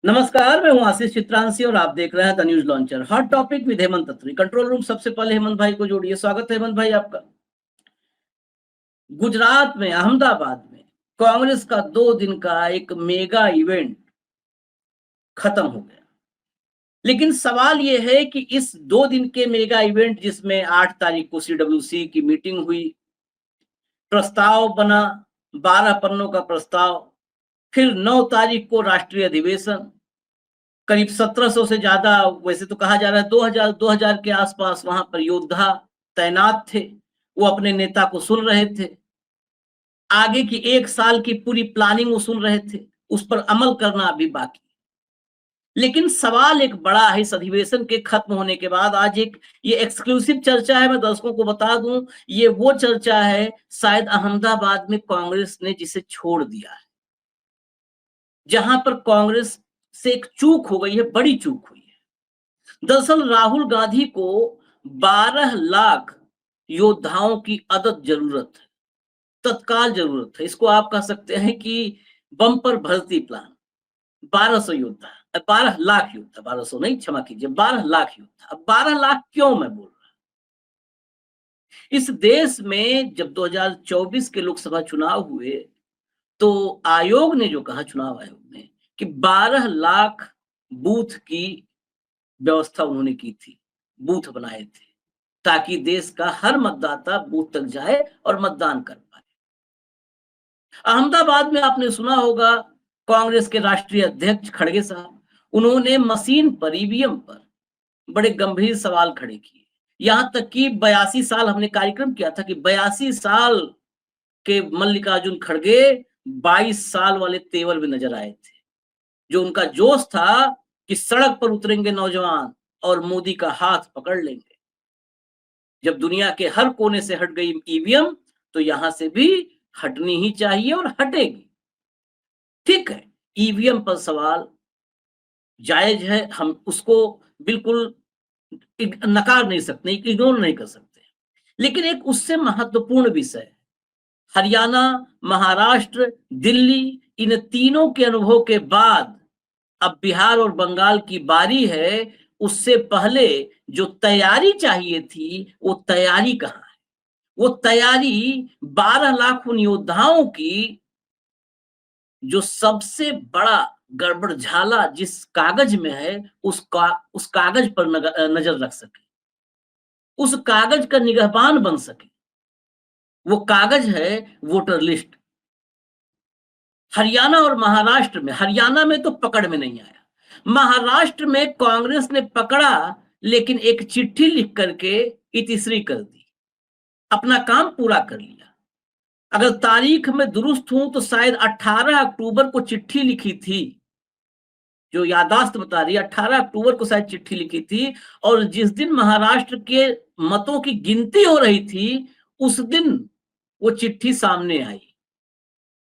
नमस्कार, मैं हूं आशीष चित्रांशी और आप देख रहे हैं the news launcher. Hot topic with Hemant Atri. Control room सबसे पहले हेमंत भाई को जोड़िए। स्वागत है हेमंत भाई आपका। गुजरात में अहमदाबाद में कांग्रेस का 2 दिन का एक मेगा इवेंट खत्म हो गया। लेकिन सवाल यह है कि इस 2 दिन के मेगा इवेंट जिसमें 8 तारीख को सीडब्ल्यूसी की मीटिंग हुई, प्रस्ताव बना, 12 पन्नों का प्रस्ताव, फिर 9 तारीख को राष्ट्रीय अधिवेशन, करीब 1700 से ज्यादा, वैसे तो कहा जा रहा है 2000 के आसपास वहां पर योद्धा तैनात थे। वो अपने नेता को सुन रहे थे, आगे की 1 साल की पूरी प्लानिंग वो सुन रहे थे, उस पर अमल करना अभी बाकी। लेकिन सवाल एक बड़ा है, इस अधिवेशन के खत्म होने के बाद आज एक ये एक्सक्लूसिव चर्चा है, मैं दर्शकों को बता दूं, ये वो चर्चा है शायद अहमदाबाद में कांग्रेस ने जिसे छोड़ दिया है, जहां पर कांग्रेस से एक चूक हो गई है, बड़ी चूक हुई है। दरअसल राहुल गांधी को 12 लाख योद्धाओं की अदद जरूरत है, तत्काल जरूरत है। इसको आप कह सकते हैं कि बम्पर भर्ती प्लान। 1200 योद्धा, 12 लाख योद्धा, 1200 नहीं, क्षमा कीजिए, 12 लाख योद्धा। अब 12 लाख क्यों मैं बोल रहा हूं? इस देश में जब 2024 के लोकसभा चुनाव हुए तो आयोग ने जो कहा, चुनाव आयोग ने, कि 12 लाख बूथ की व्यवस्था उन्होंने की थी, बूथ बनाए थे ताकि देश का हर मतदाता बूथ तक जाए और मतदान कर पाए। अहमदाबाद में आपने सुना होगा, कांग्रेस के राष्ट्रीय अध्यक्ष खड़गे साहब, उन्होंने मशीन पर, ईवीएम पर बड़े गंभीर सवाल खड़े किए। यहां तक कि 82 साल हमने कार्यक्रम किया था कि 82 साल के मल्लिकार्जुन खड़गे 22 साल वाले तेवर में नजर आए थे। जो उनका जोश था कि सड़क पर उतरेंगे नौजवान और मोदी का हाथ पकड़ लेंगे। जब दुनिया के हर कोने से हट गई ईवीएम, तो यहां से भी हटनी ही चाहिए और हटेगी। ठीक है, ईवीएम पर सवाल जायज है, हम उसको बिल्कुल नकार नहीं सकते, इग्नोर नहीं कर सकते। लेकिन एक उससे महत्वपूर्ण विषय, हरियाणा, महाराष्ट्र, दिल्ली, इन तीनों के अनुभव के बाद अब बिहार और बंगाल की बारी है। उससे पहले जो तैयारी चाहिए थी, वो तैयारी कहां है? वो तैयारी 12 लाख उन योद्धाओं की, जो सबसे बड़ा गड़बड़झाला जिस कागज में है, उस कागज पर नजर रख सके, उस कागज का निगहबान बन सके। वो कागज है वोटर लिस्ट। हरियाणा और महाराष्ट्र में, हरियाणा में तो पकड़ में नहीं आया, महाराष्ट्र में कांग्रेस ने पकड़ा, लेकिन एक चिट्ठी लिख करके इतिश्री कर दी, अपना काम पूरा कर लिया। अगर तारीख में दुरुस्त हूं तो शायद 18 अक्टूबर को चिट्ठी लिखी थी, जो यादाश्त बता रही है, 18 अक्टूबर को शायद चिट्ठी लिखी थी। और जिस दिन महाराष्ट्र के मतों की गिनती हो रही थी, उस दिन वो चिट्ठी सामने आई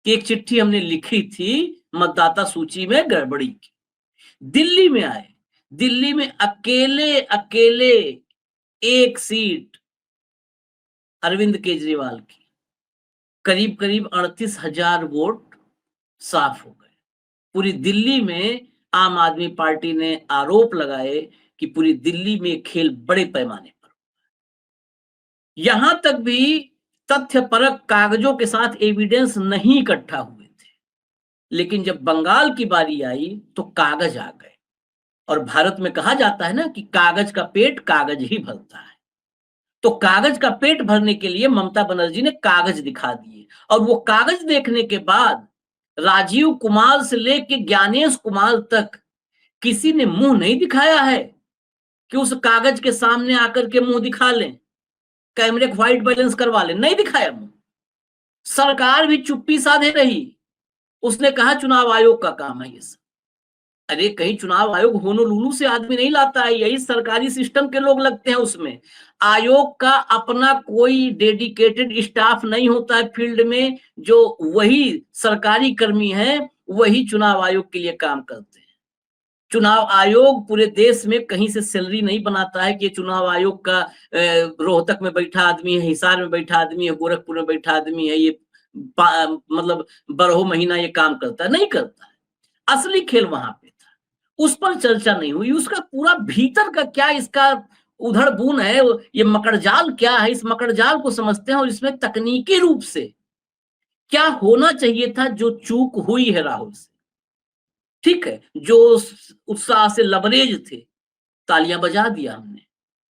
कि एक चिट्ठी हमने लिखी थी मतदाता सूची में गड़बड़ी की। दिल्ली में आए, दिल्ली में अकेले अकेले एक सीट अरविंद केजरीवाल की, करीब करीब 38,000 वोट साफ हो गए। पूरी दिल्ली में आम आदमी पार्टी ने आरोप लगाए कि पूरी दिल्ली में खेल बड़े पैमाने पर। यहां तक भी तथ्यपरक कागजों के साथ एविडेंस नहीं इकट्ठा हुए थे, लेकिन जब बंगाल की बारी आई तो कागज आ गए। और भारत में कहा जाता है ना कि कागज का पेट कागज ही भरता है। तो कागज का पेट भरने के लिए ममता बनर्जी ने कागज दिखा दिए, और वो कागज देखने के बाद राजीव कुमार से लेके ज्ञानेश कुमार तक किसी ने मुंह नहीं दिखाया है कि उस कागज के सामने आकर के मुंह दिखा लें, कैमरे को व्हाइट बैलेंस करवा लें। नहीं दिखाया मुंह। सरकार भी चुप्पी साधे रही। उसने कहा चुनाव आयोग का काम है ये सब। अरे कहीं चुनाव आयोग होनोलुलु से आदमी नहीं लाता है, यही सरकारी सिस्टम के लोग लगते हैं उसमें। आयोग का अपना कोई डेडिकेटेड स्टाफ नहीं होता है फील्ड में, जो वही सरकारी कर्मी है, वही चुनाव आयोग के लिए काम करते हैं। चुनाव आयोग पूरे देश में कहीं से सैलरी नहीं बनाता है कि चुनाव आयोग का रोहतक में बैठा आदमी है, हिसार में बैठा आदमी है, गोरखपुर में बैठा आदमी है, ये मतलब 12 महीना ये काम करता है, नहीं करता है। असली खेल वहां पे था। उस पर चर्चा नहीं हुई। उसका पूरा भीतर का क्या इसका उधड़ बुन है, ये मकड़जाल क्या है, इस मकड़जाल को समझते हैं और इसमें तकनीकी रूप से क्या होना चाहिए था जो चूक हुई है राहुल से। ठीक है, जो उत्साह से लबरेज थे, तालियां बजा दिया हमने,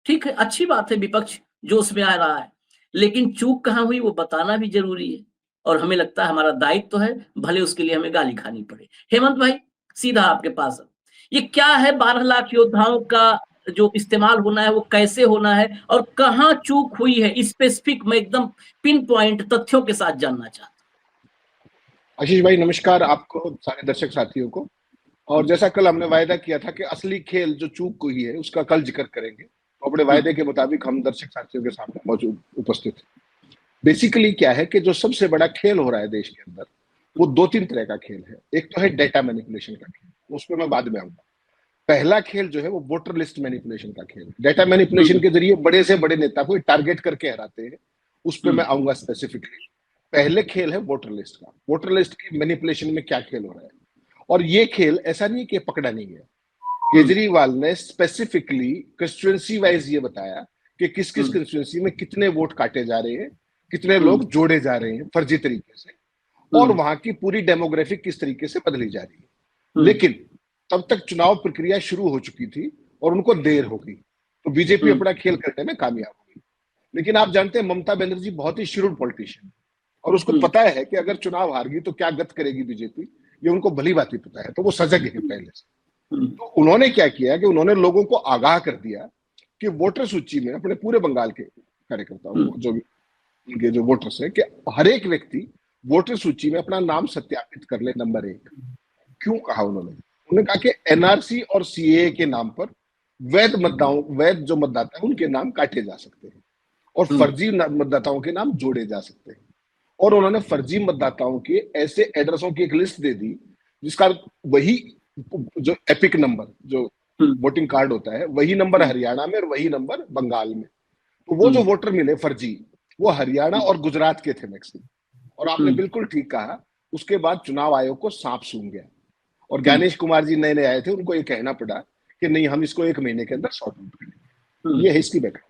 ठीक है, अच्छी बात है, विपक्ष जोश में आ रहा है, लेकिन चूक कहां हुई वो बताना भी जरूरी है। और हमें लगता है हमारा दायित्व तो है, भले उसके लिए हमें गाली खानी पड़े। हेमंत भाई, सीधा आपके पास, ये क्या है 12 लाख योद्धाओं का जो इस्तेमाल होना है वो कैसे होना है और कहां चूक हुई है, स्पेसिफिक मैं एकदम पिन पॉइंट तथ्यों के साथ जानना चाहता हूं। आशीष भाई नमस्कार आपको, सारे दर्शक साथियों को। और जैसा कल हमने वायदा किया था कि असली खेल जो चूक हुई है उसका कल जिक्र करेंगे, तो अपने वायदे के मुताबिक हम दर्शक साथियों के सामने मौजूद उपस्थित हैं। बेसिकली क्या है कि जो सबसे बड़ा खेल हो रहा है देश के अंदर, वो 2-3 तरह का खेल है। एक तो है डेटा मैनिपुलेशन का खेल, उस पर मैं बाद में आऊंगा। पहला खेल जो है वो वोटर लिस्ट मैनिपुलेशन का खेल है। डेटा मैनिपुलेशन के जरिए बड़े से बड़े नेता को टारगेट करके हराते हैं, उस पर मैं आऊंगा स्पेसिफिकली। पहले खेल है वोटर लिस्ट का। वोटर लिस्ट की मैनिपुलेशन में क्या खेल हो रहा है, और ये खेल ऐसा नहीं कि पकड़ा नहीं है। केजरीवाल ने स्पेसिफिकली कंस्टिट्यूएंसी वाइज ये बताया कि किस किस कंस्टिट्यूएंसी में कितने वोट काटे जा रहे हैं, कितने लोग जोड़े जा रहे हैं फर्जी तरीके से, और वहां की पूरी डेमोग्राफिक किस तरीके से बदली जा रही है। लेकिन तब तक चुनाव प्रक्रिया शुरू हो चुकी थी और उनको देर हो गई, तो बीजेपी अपना खेल करने में कामयाब हो गई। लेकिन आप जानते हैं ममता बनर्जी बहुत ही श्रूड पॉलिटिशियन, और उसको पता है कि अगर चुनाव हार गई तो क्या गत करेगी बीजेपी, ये उनको भली बात ही पता है, तो वो सजग है पहले से। तो उन्होंने क्या किया कि उन्होंने लोगों को आगाह कर दिया कि वोटर सूची में, अपने पूरे बंगाल के कार्यकर्ताओं जो उनके जो वोटर्स है, कि हर एक व्यक्ति वोटर सूची में अपना नाम सत्यापित कर ले, नंबर 1। क्यों कहा उन्होंने कहा कि एनआरसी और सीए के नाम पर वैध जो मतदाता है उनके नाम काटे जा सकते हैं और फर्जी मतदाताओं के नाम जोड़े जा सकते हैं। और उन्होंने फर्जी मतदाताओं के ऐसे एड्रेसों की एक लिस्ट दे दी जिसका वही जो एपिक नंबर जो वोटिंग कार्ड होता है, वही नंबर हरियाणा में और वही नंबर बंगाल में। तो वो जो वोटर मिले फर्जी, वो हरियाणा और गुजरात के थे मैक्सिमम। और आपने बिल्कुल ठीक कहा, उसके बाद चुनाव आयोग को सांप सूंघ गया और ज्ञानेश कुमार जी नए नए आए थे, उनको ये कहना पड़ा कि नहीं, हम इसको 1 महीने के अंदर सॉर्ट आउट करेंगे। ये है इसकी बैकग्राउंड।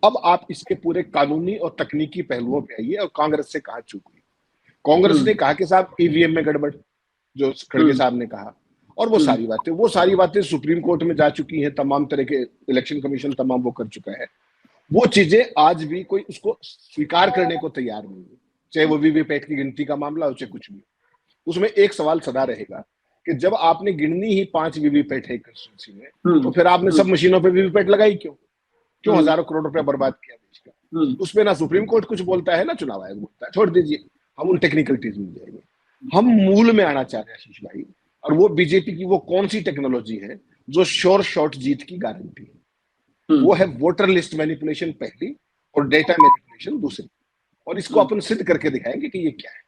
अब आप इसके पूरे कानूनी और तकनीकी पहलुओं पे आइए, और कांग्रेस से कहा चूक हुई। कांग्रेस ने कहा कि साहब ईवीएम में गड़बड़, जो खड़गे साहब ने कहा, और वो सारी बातें सुप्रीम कोर्ट में जा चुकी हैं, तमाम तरह के इलेक्शन कमीशन तमाम वो कर चुका है। वो चीजें आज भी कोई उसको स्वीकार करने को तैयार नहीं है, चाहे वो वीवीपैट की गिनती का मामला हो, चाहे कुछ भी। उसमें एक सवाल सदा रहेगा कि जब आपने गिननी ही 5 वीवीपैट है कंस्टिट्यूंसी में, तो फिर आपने सब मशीनों पे वीवीपैट लगाई क्यों हजारों करोड़ रुपया बर्बाद किया देश का? उसमें ना सुप्रीम कोर्ट कुछ बोलता है ना चुनाव आयोग बोलता है। छोड़ दीजिए, हम उन टेक्निकलिटीज में जाएंगे। हम मूल में आना चाह रहे हैं आशीष भाई, और वो बीजेपी की वो कौन सी टेक्नोलॉजी है जो श्योर शॉट जीत की गारंटी है? वो है वोटर लिस्ट मैनिपुलेशन पहली और डेटा मैनिपुलेशन दूसरी। और इसको अपन सिद्ध करके दिखाएंगे कि ये क्या है।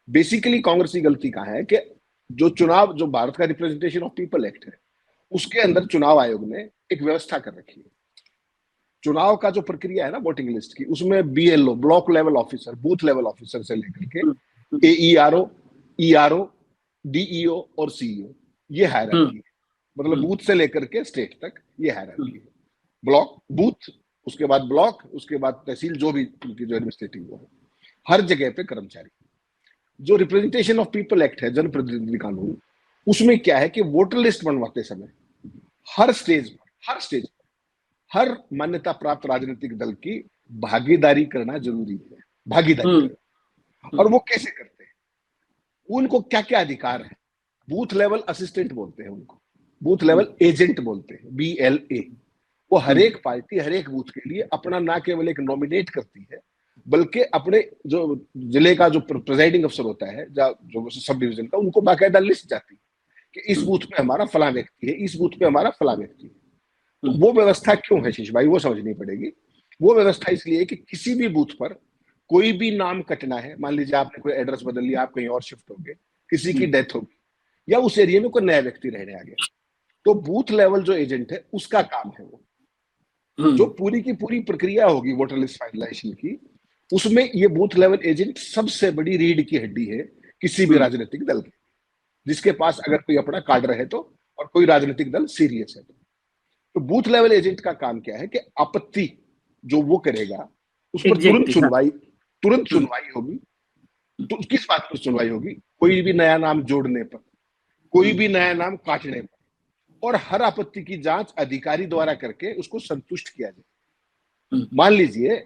बेसिकली कांग्रेस की गलती कहां है कि जो भारत का रिप्रेजेंटेशन ऑफ पीपल एक्ट है, उसके अंदर चुनाव आयोग ने एक व्यवस्था कर रखी है। चुनाव का जो प्रक्रिया है ना वोटिंग लिस्ट की, उसमें BLO, block level officer, booth level officer से लेकर के एईआरओ, ईआरओ, डीईओ और सीईओ, ये हायरार्की है। मतलब बूथ से लेकर के स्टेट तक ये हायरार्की है। ब्लॉक, बूथ, उसके बाद ब्लॉक, उसके बाद तहसील, जो भी उनकी जो एडमिनिस्ट्रेटिव वो है, हर जगह पे कर्मचारी। जो रिप्रेजेंटेशन ऑफ पीपल एक्ट है, जनप्रतिनिधि कानून, उसमें क्या है कि वोटर लिस्ट बनवाते समय हर स्टेज पर हर मान्यता प्राप्त राजनीतिक दल की भागीदारी करना जरूरी है। भागीदारी करना, और वो कैसे करते हैं, उनको क्या क्या अधिकार है? बूथ लेवल असिस्टेंट बोलते हैं उनको, बूथ लेवल एजेंट बोलते हैं, BLA। वो हर एक पार्टी हर एक बूथ के लिए अपना ना केवल एक नॉमिनेट करती है, बल्कि अपने जो जिले का जो प्रिजाइडिंग अफसर होता है, जो सब डिवीजन का, उनको बाकायदा लिस्ट जाती है कि इस बूथ पे हमारा फला व्यक्ति है, इस बूथ पे हमारा फला व्यक्ति है। तो वो व्यवस्था क्यों है शीश भाई, वो समझनी पड़ेगी। वो व्यवस्था इसलिए है कि किसी भी बूथ पर कोई भी नाम कटना है, मान लीजिए आपने कोई एड्रेस बदल लिया, आप कहीं और शिफ्ट हो गए, किसी की डेथ होगी, या उस एरिया में कोई नया व्यक्ति रहने आ गया, तो बूथ लेवल जो एजेंट है उसका काम है वो जो पूरी की पूरी प्रक्रिया होगी वोटर लिस्ट फाइनलाइजेशन की, उसमें ये बूथ लेवल एजेंट सबसे बड़ी रीढ़ की हड्डी है किसी भी राजनीतिक दल की, जिसके पास अगर कोई अपना कार्ड रहे तो, और कोई राजनीतिक दल सीरियस है। तो बूथ लेवल एजेंट का काम क्या है कि आपत्ति जो वो करेगा उस पर तुरंत सुनवाई होगी। तो किस बात पर सुनवाई होगी? कोई भी नया नाम जोड़ने पर, कोई भी नया नाम काटने पर, और हर आपत्ति की जांच अधिकारी द्वारा करके उसको संतुष्ट किया जाए। मान लीजिए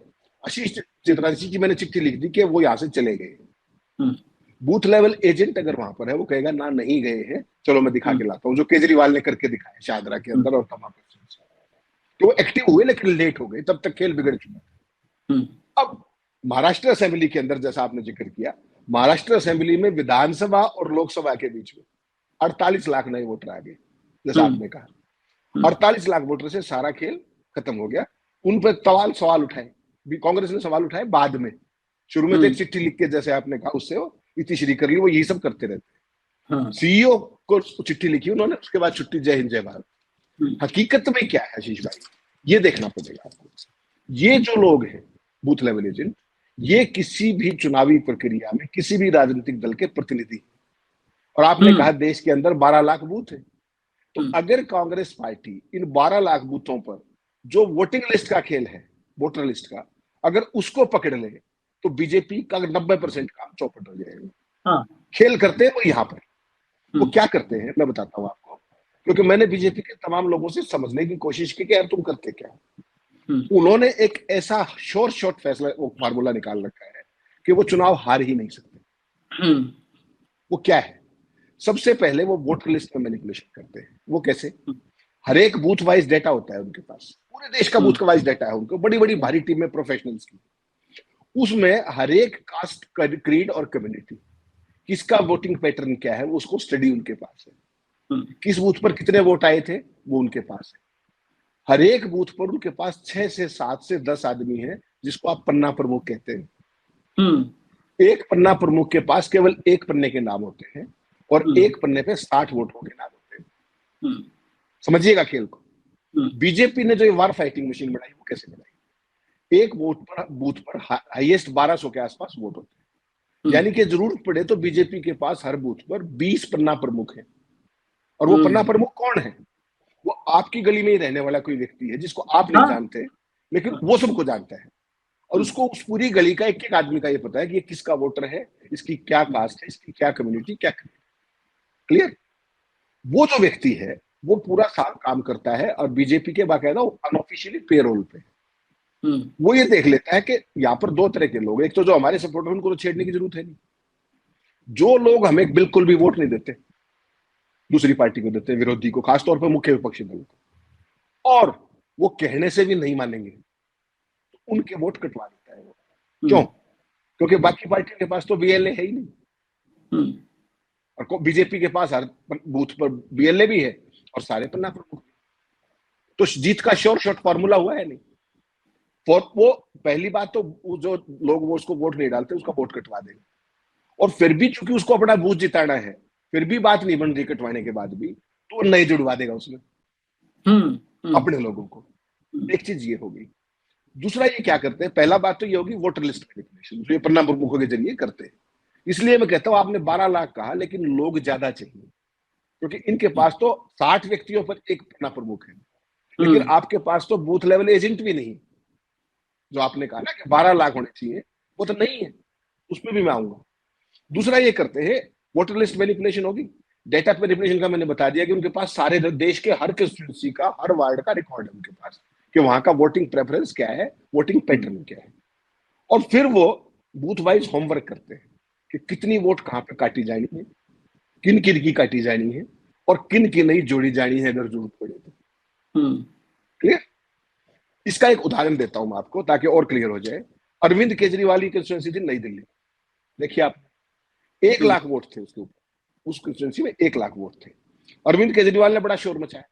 आशीष चित्रांशी की मैंने चिट्ठी लिख दी कि वो यहां से चले गए, बूथ लेवल एजेंट अगर वहां पर है वो कहेगा ना नहीं गए हैं, चलो मैं दिखा के लाता हूं, जो केजरीवाल ने करके दिखाया शाहदरा के अंदर और तमाम। तो वो एक्टिव हुए लेकिन लेट हो गए, तब तक खेल बिगड़ चुका था। अब महाराष्ट्र असेंबली के अंदर जैसा आपने जिक्र किया, महाराष्ट्र असेंबली में विधानसभा और लोकसभा के बीच में 48 लाख नए वोटर आ गए। जैसा आपने कहा 48 लाख वोटर से सारा खेल खत्म हो गया। उन पर सवाल उठाए, कांग्रेस ने सवाल उठाए बाद में। शुरू में तो एक चिट्ठी लिख के जैसे आपने कहा उससे वो इतिश्री कर ली, वो यही सब करते रहते हैं। सीईओ को चिट्ठी लिखी उन्होंने, उसके बाद छुट्टी, जय हिंद जय भारत। हकीकत में क्या है आशीष भाई, ये देखना पड़ेगा आपको। ये जो लोग हैं बूथ लेवल एजेंट, ये किसी भी चुनावी प्रक्रिया में किसी भी राजनीतिक दल के प्रतिनिधि, और आपने कहा देश के अंदर 12 लाख बूथ है, तो अगर कांग्रेस पार्टी इन 12 लाख बूथों पर जो वोटिंग लिस्ट का खेल है, वोटर लिस्ट का, अगर उसको पकड़ ले तो बीजेपी का 90% काम चौपट हो जाएगा। खेल करते हैं वो यहाँ पर, वो क्या करते हैं मैं बताता हूँ आपको, क्योंकि मैंने बीजेपी के तमाम लोगों से समझने की कोशिश की कि यार तुम करते क्या। उन्होंने एक ऐसा शॉर्ट फैसला, वो फार्मूला निकाल रखा है कि वो चुनाव हार ही नहीं सकते। वो क्या है? सबसे पहले वो वोटर लिस्ट में मैनिपुलेशन करते हैं। वो कैसे? हर एक बूथ वाइज डेटा होता है उनके पास, पूरे देश का बूथ वाइज डेटा है उनको, बड़ी बड़ी भारी टीम में प्रोफेशनल्स की। उसमें हर एक कास्ट, क्रीड और कम्युनिटी, किसका वोटिंग पैटर्न क्या है, उसको स्टडी उनके पास है। किस बूथ पर कितने वोट आए थे वो उनके पास है। हर एक बूथ पर उनके पास 6 से 7 से 10 आदमी है जिसको आप पन्ना प्रमुख कहते हैं। एक पन्ना प्रमुख के पास केवल एक पन्ने के नाम होते हैं और एक पन्ने पे 60 वोटों के नाम होते हैं। समझिएगा खेल को। बीजेपी ने जो ये वार फाइटिंग मशीन बनाई वो कैसे बनाई? एक बूथ पर हाईएस्ट 1200 के आसपास वोट होते हैं, यानी कि जरूरत पड़े तो बीजेपी के पास हर बूथ पर 20 पन्ना प्रमुख है। और वो पन्ना प्रमुख कौन है? वो आपकी गली में ही रहने वाला कोई व्यक्ति है जिसको आप नहीं जानते, लेकिन वो सबको जानता है, और उसको उस पूरी गली का एक एक आदमी का ये पता है कि ये किसका वोटर है, इसकी क्या कास्ट है, इसकी क्या कम्युनिटी, क्या क्लियर। वो जो व्यक्ति है वो पूरा साल काम करता है और बीजेपी के बाकायदा अनऑफिशियली पेरोल पे। वो ये देख लेता है कि यहाँ पर दो तरह के लोग, एक तो जो हमारे सपोर्टर, उनको तो छेड़ने की जरूरत है नहीं, जो लोग हमें बिल्कुल भी वोट नहीं देते, दूसरी पार्टी को देते हैं, विरोधी को, खासतौर पर मुख्य विपक्षी दल को, और वो कहने से भी नहीं मानेंगे तो उनके वोट कटवा देता है वो। क्यों? क्योंकि बाकी पार्टी के पास तो बीएलए है ही नहीं, और बीजेपी के पास हर बूथ पर बीएलए भी है और सारे पन्ना प्रमुख। तो जीत का शॉर्ट फॉर्मूला हुआ है नहीं। वो पहली बात तो जो लोग वो उसको वोट नहीं डालते उसका वोट कटवा देंगे, और फिर भी चूंकि उसको अपना बूथ जिताना है, फिर भी बात नहीं बन रही कटवाने के बाद भी, तो वो नहीं जुड़वा देगा उसमें अपने लोगों को। एक चीज ये होगी। दूसरा ये क्या करते हैं, पहला बात तो ये होगी वोटर लिस्ट मैनिपुलेशन, जो ये पन्ना प्रमुखों के जरिए करते हैं। इसलिए मैं कहता हूं आपने 12 लाख कहा, लेकिन लोग ज्यादा चाहिए, क्योंकि इनके पास तो 60 व्यक्तियों पर एक पन्ना प्रमुख है, लेकिन आपके पास तो बूथ लेवल एजेंट भी नहीं। जो आपने कहा ना कि 12 लाख होने चाहिए, वो तो नहीं है, उसमें भी मैं आऊंगा। दूसरा ये करते हैं वोटर लिस्ट मैनिपुलेशन होगी। डेटा मैनिपुलेशन का मैंने बता दिया कि उनके पास सारे देश के हर कंस्टिट्यूंसी का, हर वार्ड का रिकॉर्ड है उनके पास, कि वहां का वोटिंग प्रेफरेंस क्या है, वोटिंग पैटर्न क्या है। और फिर वो बूथ वाइज होमवर्क करते हैं कि कितनी वोट कहां पर काटी जानी है, किन किन की काटी जानी है, और किन की नहीं जोड़ी जानी है अगर जरूरत पड़े तो। क्लियर? इसका एक उदाहरण देता हूं मैं आपको ताकि और क्लियर हो जाए। अरविंद केजरीवाल की कंस्टिट्यूंसी थी नई दिल्ली। देखिए आप, 1 लाख वोट थे उसके ऊपर, उस कंस्टिट्यूंसी में 1 लाख वोट थे। अरविंद केजरीवाल ने बड़ा शोर मचाया।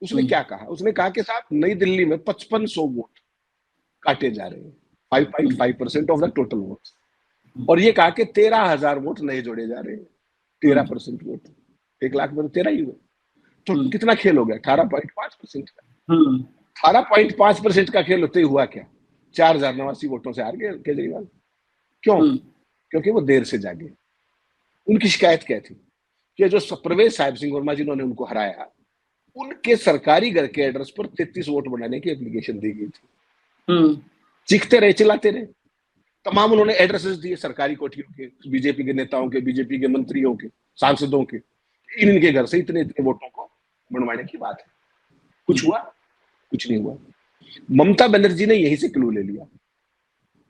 उसने क्या कहा? उसने कहा कि साहब नई दिल्ली में 5500 वोट काटे जा रहे हैं, 5.5% ऑफ द टोटल वोट, और ये कहा कि 13,000 वोट नए जोड़े जा रहे हैं, 13% वोट, 1 लाख में तो 13 ही हुए। तो कितना खेल हो गया? 18.5% का। 18.5% का खेल होते ही हुआ क्या? 4,089 वोटों से हार गए केजरीवाल। क्यों? क्योंकि वो देर से जागे। उनकी शिकायत क्या थी? कि जो प्रवेश साहिब सिंह वर्मा जिन्होंने उनको हराया, उनके सरकारी घर के एड्रेस पर 33 वोट बनाने की एप्लीकेशन दी गई थी। चीखते रहे, चिल्लाते रहे, तमाम उन्होंने एड्रेसेस दिए सरकारी कोठियों के, बीजेपी के नेताओं के, बीजेपी के मंत्रियों के, सांसदों के, इनके घर से इतने इतने वोटों को बनवाने की बात है। कुछ हुआ? कुछ नहीं हुआ। ममता बनर्जी ने यहीं से क्लू ले लिया।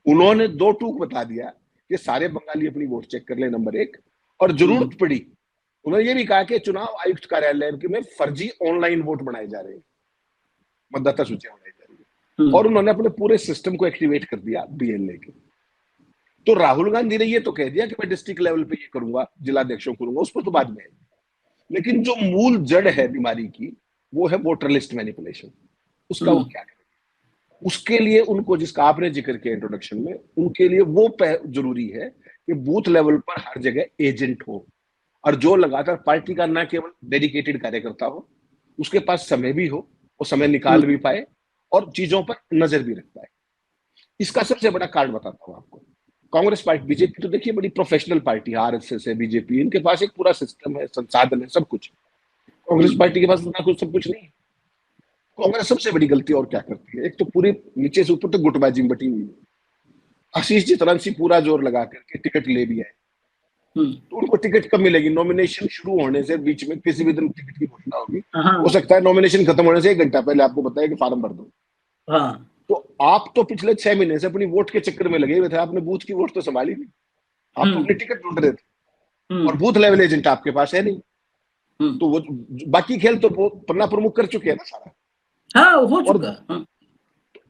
उन्होंने 2 टूक बता दिया कि सारे बंगाली अपनी वोट चेक कर ले, नंबर 1, और जरूरत पड़ी उन्होंने ये भी कहा कि चुनाव आयुक्त कार्यालय में फर्जी ऑनलाइन वोट बनाए जा रहे हैं, मतदाता सूचियां बनाई जा रही है, और उन्होंने अपने पूरे सिस्टम को एक्टिवेट कर दिया बीएलए के। तो राहुल गांधी ने ये तो कह दिया कि मैं डिस्ट्रिक्ट लेवल पे ये करूंगा, जिलाध्यक्षों करूंगा, उस पर तो बाद में है। लेकिन जो मूल जड़ है बीमारी की, वो है वोटर लिस्ट मैनिपुलेशन। उसका वो क्या करें? उसके लिए उनको, जिसका आपने जिक्र किया इंट्रोडक्शन में, उनके लिए वो जरूरी है कि बूथ लेवल पर हर जगह एजेंट हो, और जो लगातार पार्टी का ना केवल डेडिकेटेड कार्यकर्ता हो, उसके पास समय भी हो, वो समय निकाल भी पाए और चीजों पर नजर भी रख पाए। इसका सबसे बड़ा कार्ड बताता हूं आपको। कांग्रेस पार्टी, बीजेपी तो देखिए बड़ी प्रोफेशनल पार्टी है, आरएसएस है, बीजेपी, इनके पास एक पूरा सिस्टम है, संसाधन है, सब कुछ। कांग्रेस पार्टी के पास ना कुछ, सब कुछ नहीं। कांग्रेस सबसे बड़ी गलती और क्या करती है, एक तो पूरी नीचे से ऊपर तक गुटबाजी में बटी हुई है। आशीष चितरंसी पूरा जोर लगा करके टिकट ले भी आए, तो उनको टिकट कब मिलेगी? नॉमिनेशन शुरू होने से बीच में किसी भी दिन टिकट की घोषणा होगी, हो सकता है नॉमिनेशन खत्म होने से 1 घंटा पहले आपको बताया कि फार्म भर दो। तो आप तो पिछले 6 महीने से अपनी वोट के चक्कर में लगे हुए थे, आपने बूथ की वोट तो संभाली नहीं, आप तो अपनी टिकट ढूंढ रहे थे, और बूथ लेवल एजेंट आपके पास है नहीं। तो वो बाकी खेल तो पन्ना प्रमुख कर चुके हैं ना सारा। हाँ, हो चुका।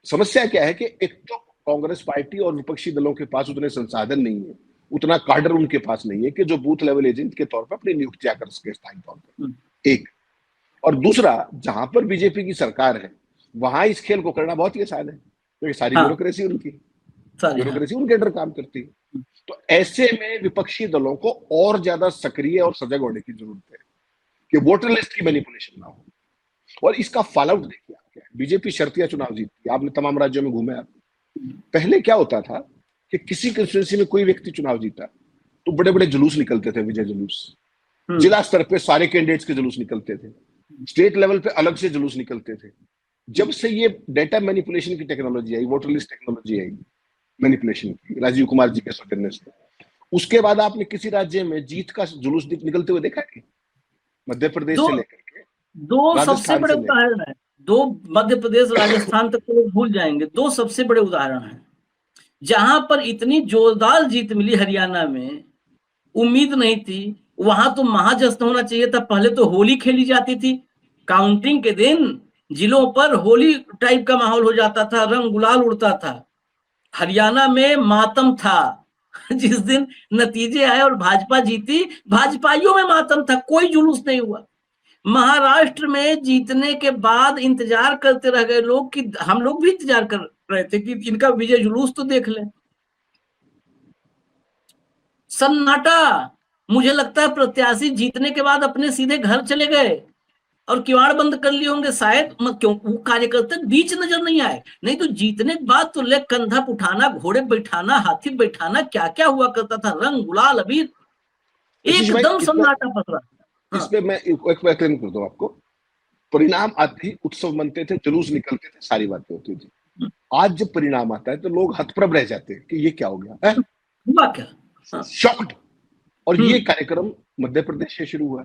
समस्या क्या है कि एक तो कांग्रेस पार्टी और विपक्षी दलों के पास उतने संसाधन नहीं है, उतना कार्डर उनके पास नहीं है कि जो बूथ लेवल एजेंट के तौर पर अपनी नियुक्तियां कर सके स्थायी तौर पर, एक। और दूसरा, जहां पर बीजेपी की सरकार है वहां इस खेल को करना बहुत ही आसान है, क्योंकि सारी ब्यूरोक्रेसी उनकी, ब्यूरोक्रेसी उनके अंडर काम करती है। तो ऐसे में विपक्षी दलों को और ज्यादा सक्रिय और सजग होने की जरूरत है कि वोटर लिस्ट की मैनिपुलेशन ना हो। और इसका फॉल आउट देखिए आप क्या है। बीजेपी शर्तिया चुनाव जीतती है, आपने तमाम राज्यों में घूमे आप। पहले क्या होता था कि किसी कंस्टिट्यूंसी में कोई व्यक्ति चुनाव जीता तो बड़े बड़े जुलूस निकलते थे, विजय जुलूस। जिला स्तर पे सारे कैंडिडेट्स के जुलूस निकलते थे, स्टेट लेवल पे अलग से जुलूस निकलते थे। जब से ये डेटा मैनिपुलेशन की टेक्नोलॉजी आई, वोटर लिस्ट टेक्नोलॉजी आई मैनिपुलेशन की, राजीव कुमार जी के सौजन्य से, उसके बाद आपने किसी राज्य में जीत का जुलूस निकलते हुए देखा है? मध्य प्रदेश से लेकर के 2 सबसे बड़े उदाहरण है, 2 मध्य प्रदेश राजस्थान तक तो लोग भूल जाएंगे। 2 सबसे बड़े उदाहरण हैं जहां पर इतनी जोरदार जीत मिली। हरियाणा में उम्मीद नहीं थी, वहां तो महाजश्न होना चाहिए था। पहले तो होली खेली जाती थी, काउंटिंग के दिन जिलों पर होली टाइप का माहौल हो जाता था, रंग गुलाल उड़ता था। हरियाणा में मातम था जिस दिन नतीजे आए और भाजपा जीती, भाजपाइयों में मातम था, कोई जुलूस नहीं हुआ। महाराष्ट्र में जीतने के बाद इंतजार करते रह गए लोग, कि हम लोग भी इंतजार कर रहे थे कि इनका विजय जुलूस तो देख लें। सन्नाटा। मुझे लगता है प्रत्याशी जीतने के बाद अपने सीधे घर चले गए और किवाड़ बंद कर लिए होंगे शायद, क्यों वो कार्यकर्ता बीच नजर नहीं आए। नहीं तो जीतने के बाद तो ले कंधा उठाना, घोड़े बैठाना, हाथी बैठाना, क्या क्या हुआ करता था, रंग गुलाल अबीर, एकदम सन्नाटा पसरा। इस पे मैं एक क्लेम कर दूं आपको। परिणाम आते ही उत्सव मनते थे, जुलूस निकलते थे, सारी बातें होती थी। आज जब परिणाम आता है तो लोग हतप्रभ रह जाते हैं कि ये क्या हो गया, हुआ क्या, शॉक्ड। और ये कार्यक्रम मध्य प्रदेश से शुरू हुआ,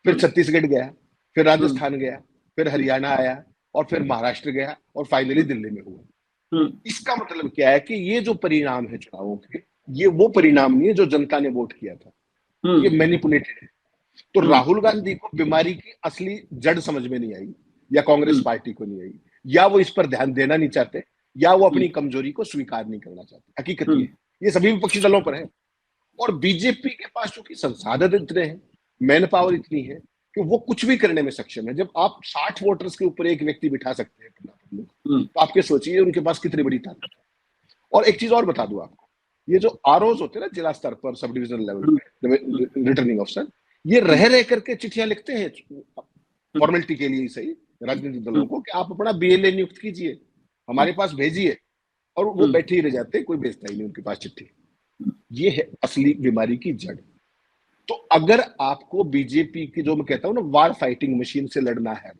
फिर छत्तीसगढ़ गया, फिर राजस्थान गया, फिर हरियाणा आया, और फिर महाराष्ट्र गया, और फाइनली दिल्ली में हुआ। इसका मतलब क्या है कि ये जो परिणाम है चुनावों के, ये वो परिणाम नहीं है जो जनता ने वोट किया था, ये मैनिपुलेटेड है। तो राहुल गांधी को बीमारी की असली जड़ समझ में नहीं आई, या कांग्रेस पार्टी को नहीं आई, या वो इस पर ध्यान देना नहीं चाहते, या वो अपनी कमजोरी को स्वीकार नहीं करना चाहते। हकीकत ये सभी विपक्षी दलों पर है। और बीजेपी के पास चूंकि संसाधन इतने हैं, मैन पावर इतनी है कि वो कुछ भी करने में सक्षम है। जब आप 60 वोटर्स के ऊपर एक व्यक्ति बिठा सकते हैं तो आपके सोचिए उनके पास कितनी बड़ी ताकत है। और एक चीज और बता दूं आपको, ये जो आरओज होते हैं ना जिला स्तर पर, सब डिविजनल लेवल पे रिटर्निंग ऑफिसर, ये रह करके चिट्ठियां लिखते हैं फॉर्मेलिटी के लिए ही सही, राजनीतिक दलों को, कि आप अपना बीएलए नियुक्त कीजिए, हमारे पास भेजिए, और वो बैठे ही रह जाते, कोई भेजता ही नहीं उनके पास चिट्ठी। ये है असली बीमारी की जड़। तो अगर आपको बीजेपी की, जो मैं कहता हूं ना, वार फाइटिंग मशीन से लड़ना है,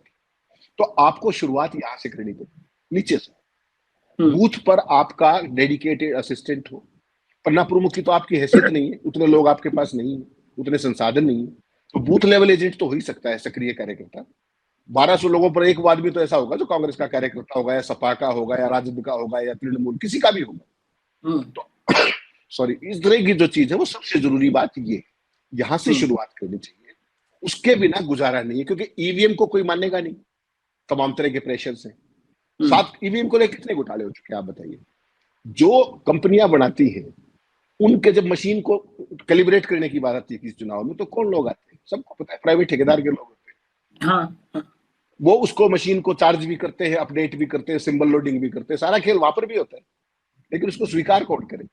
तो आपको शुरुआत यहां से करनी पड़ेगी, नीचे से। बूथ पर आपका डेडिकेटेड असिस्टेंट हो। पन्ना प्रमुख की तो आपकी हैसियत नहीं है, उतने लोग आपके पास नहीं है, उतने संसाधन नहीं है, तो बूथ लेवल एजेंट तो हो ही सकता है, सक्रिय कार्यकर्ता। 1200 लोगों पर एक आदमी तो ऐसा होगा जो कांग्रेस का कार्यकर्ता होगा, या सपा का होगा, या राजद का होगा, या तृणमूल, किसी का भी होगा। तो सॉरी, इस तरह की जो चीज है, वो सबसे जरूरी बात ये, यहां से शुरुआत करनी चाहिए। उसके बिना गुजारा नहीं है, क्योंकि ईवीएम को कोई मानेगा नहीं, तमाम तरह के प्रेशर से। 7 ईवीएम को लेकर कितने घोटाले हो चुके हैं, आप बताइए। जो कंपनियां बनाती है, उनके जब मशीन को कैलिब्रेट करने की बात आती है किसी चुनाव में, तो कौन लोग आते हैं? सबको पता है, प्राइवेट ठेकेदार के लोग होते हैं। हाँ। वो उसको मशीन को चार्ज भी करते हैं, अपडेट भी करते हैं, सिंबल लोडिंग भी करते हैं, सारा खेल वहां पर भी होता है, लेकिन उसको स्वीकार कौन करे?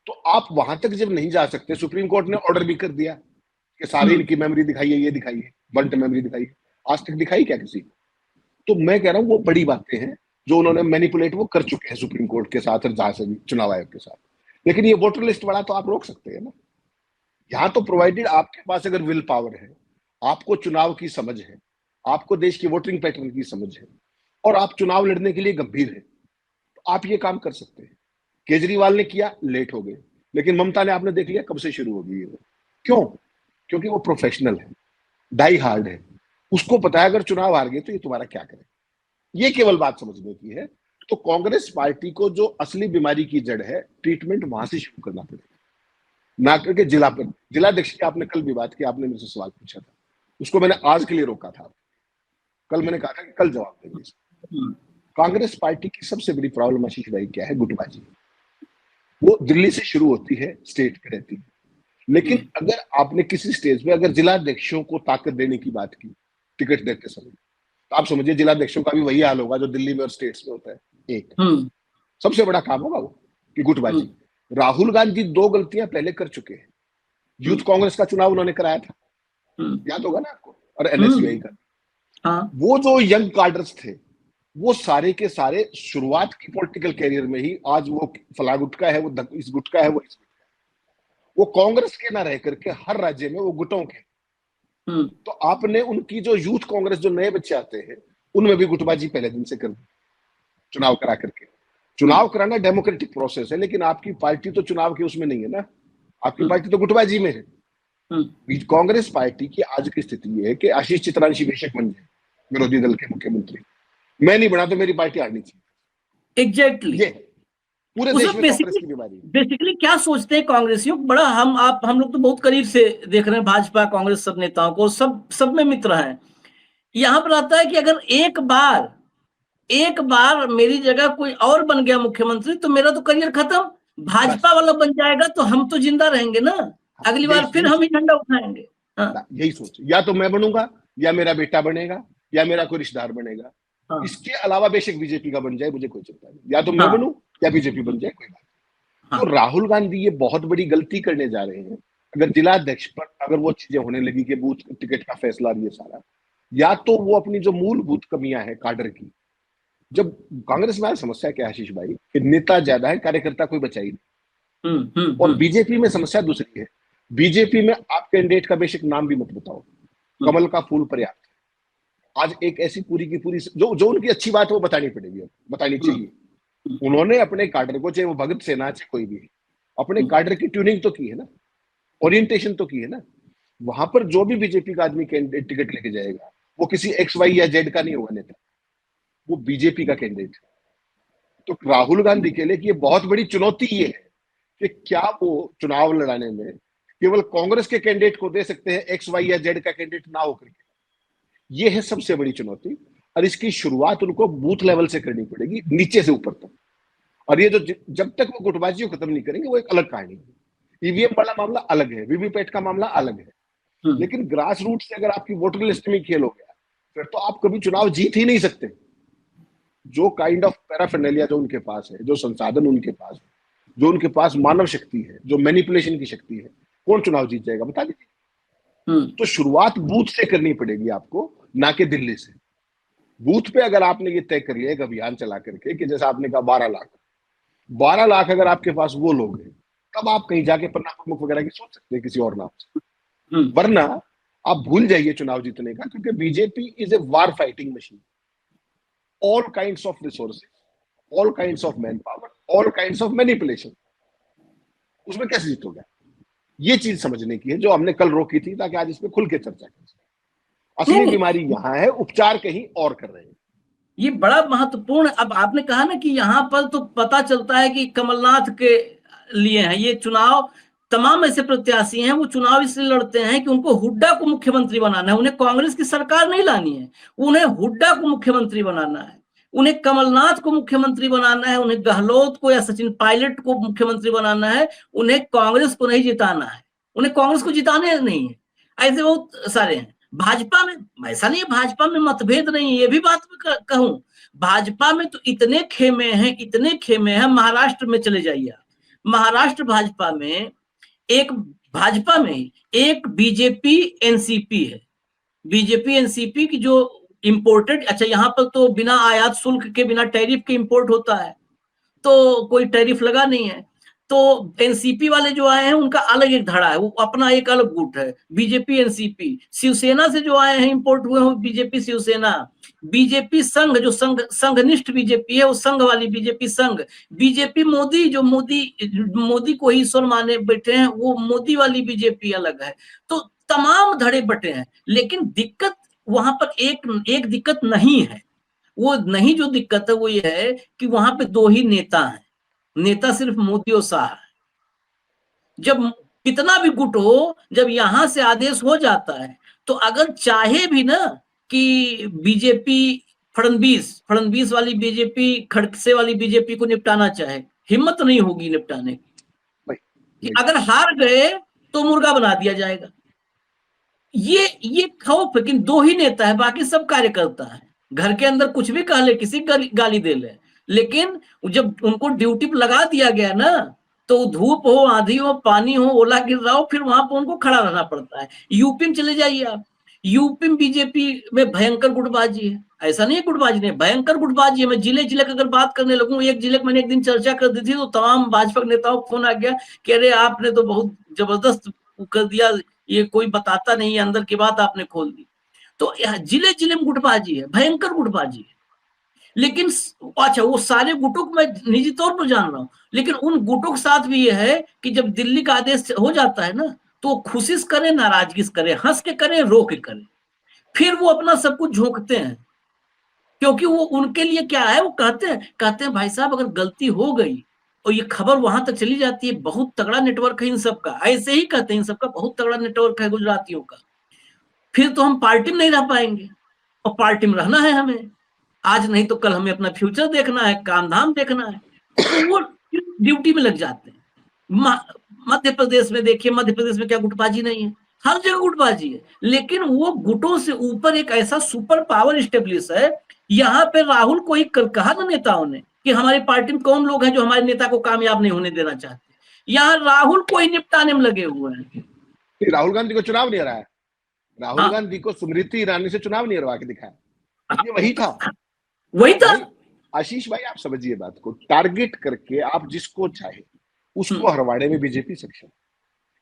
तो आप वहां तक जब नहीं जा सकते, सुप्रीम कोर्ट ने ऑर्डर भी कर दिया कि सारी इनकी मेमोरी दिखाइए, ये दिखाइए, बंट मेमोरी दिखाइए, आज तक दिखाई क्या किसी को? तो मैं कह रहा हूं, वो बड़ी बातें हैं जो उन्होंने मैनिपुलेट वो कर चुके हैं सुप्रीम कोर्ट के साथ और जहां से भी चुनाव आयोग के साथ। लेकिन ये वोटर लिस्ट वाला तो आप रोक सकते हैं ना। यहाँ तो प्रोवाइडेड आपके पास अगर विल पावर है, आपको चुनाव की समझ है, आपको देश की वोटिंग पैटर्न की समझ है, और आप चुनाव लड़ने के लिए गंभीर है, तो आप ये काम कर सकते हैं। केजरीवाल ने किया, लेट हो गए, लेकिन ममता ने, आपने देख लिया कब से शुरू हो गई है वो। क्यों? क्योंकि वो प्रोफेशनल है, डाई हार्ड है, उसको पता है अगर चुनाव हार गए तो ये तुम्हारा क्या करे। ये केवल बात समझने की है। तो कांग्रेस पार्टी को जो असली बीमारी की जड़ है, ट्रीटमेंट वहां से शुरू करना पड़ेगा, ना करके जिला पर। जिलाध्यक्ष की आपने कल भी बात की, आपने मेरे से सवाल पूछा था, उसको मैंने आज के लिए रोका था। कल मैंने कहा था कि कल जवाब देंगे। कांग्रेस पार्टी की सबसे बड़ी प्रॉब्लम आशीष भाई क्या है? गुटबाजी। वो दिल्ली से शुरू होती है, स्टेट पे रहती है, लेकिन अगर आपने किसी स्टेज पे अगर जिलाध्यक्षों को ताकत देने की बात की टिकट देते समय, तो आप समझिए जिलाध्यक्षों का भी वही हाल होगा जो दिल्ली में और स्टेट्स में होता है। एक सबसे बड़ा काम होगा वो कि गुटबाजी। राहुल गांधी 2 गलतियां पहले कर चुके हैं। यूथ कांग्रेस का चुनाव उन्होंने कराया था, याद होगा ना आपको, और एनएसयूआई का। वो जो यंग कार्डर्स थे, वो सारे के सारे शुरुआत की पॉलिटिकल कैरियर में ही आज वो फला गुटका है, वो इस गुटका है, वो इस गुटका है। वो कांग्रेस के ना रह करके हर राज्य में वो गुटों के। तो आपने उनकी जो यूथ कांग्रेस, जो नए बच्चे आते हैं, उनमें भी गुटबाजी पहले दिन से कर दी, चुनाव करा करके। चुनाव कराना डेमोक्रेटिक प्रोसेस है, लेकिन आपकी पार्टी तो चुनाव की उसमें नहीं है ना, आपकी पार्टी तो गुटबाजी में है। कांग्रेस पार्टी की आज की स्थिति ये है कि आशीष चित्रांशी बेशक बन जाए विरोधी दल के मुख्यमंत्री, मैं नहीं बना तो मेरी पार्टी हारनी चाहिए। एग्जैक्टली। ये पूरे देश में कांग्रेस की बीमारी है। बेसिकली क्या सोचते हैं कांग्रेसियों? बड़ा हम लोग तो बहुत करीब से देख रहे हैं भाजपा कांग्रेस सब नेताओं को, सब में मित्र हैं। यहां पर आता है कि अगर एक बार मेरी जगह कोई और बन गया मुख्यमंत्री तो मेरा तो करियर खत्म, भाजपा वाला बन जाएगा तो हम तो जिंदा रहेंगे ना, अगली बार फिर हम ही झंडा उठाएंगे। यही सोच, या तो मैं बनूंगा, या मेरा बेटा बनेगा, या मेरा कोई रिश्तेदार बनेगा। इसके अलावा बेशक बीजेपी का बन जाए, मुझे कोई चिंता नहीं, या तो मैं बनूं या बीजेपी बन जाए, कोई बात। तो राहुल गांधी ये बहुत बड़ी गलती करने जा रहे हैं। अगर जिलाध्यक्ष पर अगर वो चीजें होने लगी कि बूथ टिकट का फैसला, ये सारा, या तो वो अपनी जो मूलभूत कमियां है काडर की, जब कांग्रेस में समस्या क्या है आशीष भाई, कि नेता ज्यादा है, कार्यकर्ता कोई बचा ही नहीं। और बीजेपी में समस्या दूसरी है। बीजेपी में आप कैंडिडेट का बेशक नाम भी मत बताओ, कमल का फूल पर्याप्त है। आज एक ऐसी पूरी की पूरी जो उनकी अच्छी बात है वो बतानी पड़ेगी, बतानी चाहिए। उन्होंने अपने काडर को, चाहे वो भगत सेना चाहे कोई भी, अपने काडर की ट्यूनिंग तो की है ना, ओरिएंटेशन तो की है ना। वहां पर जो भी बीजेपी का आदमी कैंडिडेट टिकट लेके जाएगा, वो किसी एक्स वाई या जेड का नहीं होगा नेता, वो बीजेपी का कैंडिडेट है। तो राहुल गांधी के लिए ये बहुत बड़ी चुनौती ये है कि क्या वो चुनाव लड़ाने में केवल कांग्रेस के कैंडिडेट को दे सकते हैं, एक्स वाई या जेड का कैंडिडेट ना होकर के। ये है सबसे बड़ी चुनौती, और इसकी शुरुआत उनको बूथ लेवल से करनी पड़ेगी, नीचे से ऊपर तक। और ये जो जब तक वो गुटबाजी को खत्म नहीं करेंगे, वो एक अलग कहानी है। ईवीएम वाला मामला अलग है, वीवीपैट का मामला अलग है, लेकिन ग्रास रूट से अगर आपकी वोटर लिस्ट में खेल हो गया, फिर तो आप कभी चुनाव जीत ही नहीं सकते। जो काइंड ऑफ पैराफर्नेलिया जो उनके पास है, जो संसाधन उनके पास है, जो उनके पास मानव शक्ति है, जो मैनिपुलेशन की शक्ति है, कौन चुनाव जीत जाएगा बता दीजिए। तो शुरुआत बूथ से करनी पड़ेगी आपको, ना कि दिल्ली से। बूथ पे अगर आपने ये तय कर लिया एक अभियान चला करके कि जैसा आपने कहा 12 लाख अगर आपके पास वो लोग हैं, तब आप कहीं जाके पन्ना प्रमुख वगैरह की सोच सकते हैं किसी और नाम से। वरना आप भूल जाइए चुनाव जीतने का, क्योंकि BJP is a war fighting machine. All kinds of resources, all kinds of man power, all kinds of manipulation, उसमें कैसे जीतोगे? ये चीज समझने की है जो हमने कल रोकी थी, ताकि आज इस पे खुल के चर्चा करें। नहीं असली नहीं, बीमारी यहां है, उपचार कहीं और कर रहे हैं। ये बड़ा महत्वपूर्ण। अब आपने कहा ना कि यहाँ पर तो पता चलता है कि कमलनाथ के लिए है ये चुनाव। तमाम ऐसे प्रत्याशी हैं, वो चुनाव इसलिए लड़ते हैं कि उनको हुड्डा को मुख्यमंत्री बनाना है। उन्हें कांग्रेस की सरकार नहीं लानी है, उन्हें हुड्डा को मुख्यमंत्री बनाना है, उन्हें कमलनाथ को मुख्यमंत्री बनाना है, उन्हें गहलोत को या सचिन पायलट को मुख्यमंत्री बनाना है। उन्हें कांग्रेस को नहीं जिताना है, उन्हें कांग्रेस को जिताने नहीं है। ऐसे बहुत सारे हैं। भाजपा में ऐसा नहीं है, भाजपा में मतभेद नहीं है, ये भी बात मैं कहूं। भाजपा में तो इतने खेमे हैं, इतने खेमे हैं। महाराष्ट्र में चले जाइए आप, महाराष्ट्र भाजपा में एक, भाजपा में एक बीजेपी एनसीपी है। बीजेपी एनसीपी की जो इंपोर्टेड, अच्छा यहाँ पर तो बिना आयात शुल्क के, बिना टैरिफ के इंपोर्ट होता है, तो कोई टैरिफ लगा नहीं है। तो एनसीपी वाले जो आए हैं उनका अलग एक धड़ा है, वो अपना एक अलग गुट है, बीजेपी एनसीपी। शिवसेना से जो आए हैं, इंपोर्ट हुए हैं, बीजेपी शिवसेना। बीजेपी संघ, जो संघनिष्ठ बीजेपी है, वो संघ वाली बीजेपी संघ। बीजेपी मोदी, जो मोदी को ही ईश्वर माने बैठे हैं, वो मोदी वाली बीजेपी अलग है। तो तमाम धड़े बटे हैं। लेकिन दिक्कत वहां पर एक दिक्कत नहीं है। वो नहीं, जो दिक्कत है वो ये है कि वहां पे दो ही नेता हैं, नेता सिर्फ मोदी और शाह है। जब कितना भी गुट हो, जब यहां से आदेश हो जाता है, तो अगर चाहे भी ना कि बीजेपी फडणवीस वाली बीजेपी, खड़से वाली बीजेपी को निपटाना चाहे, हिम्मत नहीं होगी निपटाने की। कि अगर हार गए तो मुर्गा बना दिया जाएगा। ये खौफ, लेकिन दो ही नेता है, बाकी सब कार्यकर्ता है। घर के अंदर कुछ भी कह ले, किसी गाली दे ले, लेकिन जब उनको ड्यूटी पर लगा दिया गया ना, तो धूप हो, आंधी हो, पानी हो, ओला गिर रहा हो, फिर वहां पर उनको खड़ा रहना पड़ता है। यूपी में चले जाइए आप, यूपी में बीजेपी में भयंकर गुटबाजी है। ऐसा नहीं है गुटबाजी नहीं, भयंकर गुटबाजी है। मैं जिले जिले की अगर बात करने लगूं, एक जिले मैंने एक दिन चर्चा कर दी थी, तो तमाम भाजपा नेताओं को फोन आ गया कि अरे आपने तो बहुत जबरदस्त कर दिया, ये कोई बताता नहीं है, अंदर की बात आपने खोल दी। तो जिले जिले में गुटबाजी है, भयंकर गुटबाजी है। लेकिन अच्छा, वो सारे गुटों को मैं निजी तौर पर जान रहा हूं, लेकिन उन गुटों के साथ भी ये है कि जब दिल्ली का आदेश हो जाता है ना, तो खुशी करे, नाराजगी करे, हंस के करे, रो के करे, फिर वो अपना सब कुछ झोंकते हैं। क्योंकि वो उनके लिए क्या है, वो कहते हैं भाई साहब, अगर गलती हो गई और ये खबर वहां तक चली जाती है, बहुत तगड़ा नेटवर्क है इन सबका, ऐसे ही कहते हैं, इन सबका बहुत तगड़ा नेटवर्क है गुजरातियों का, फिर तो हम पार्टी में नहीं रह पाएंगे। और पार्टी में रहना है हमें, आज नहीं तो कल हमें अपना फ्यूचर देखना है, काम धाम देखना है। तो वो ड्यूटी में लग जाते हैं। मध्य प्रदेश में देखिए, मध्य प्रदेश में क्या गुटबाजी नहीं है? हर जगह गुटबाजी है। लेकिन वो गुटों से ऊपर एक ऐसा सुपर पावर स्टेब्लिश है। यहाँ पे राहुल को ही कहा ना नेताओं ने कि हमारी पार्टी में कौन लोग हैं जो हमारे नेता को कामयाब नहीं होने देना चाहते। यहाँ राहुल को ही निपटाने में लगे हुए हैं। राहुल गांधी को चुनाव नहीं हराया है, राहुल गांधी को स्मृति ईरानी से चुनाव नहीं हरवा के दिखाया। ये वही था, वही था। आशीष भाई, आप समझिए बात को, टारगेट करके आप जिसको चाहे उसको हरवाने में बीजेपी सक्षम।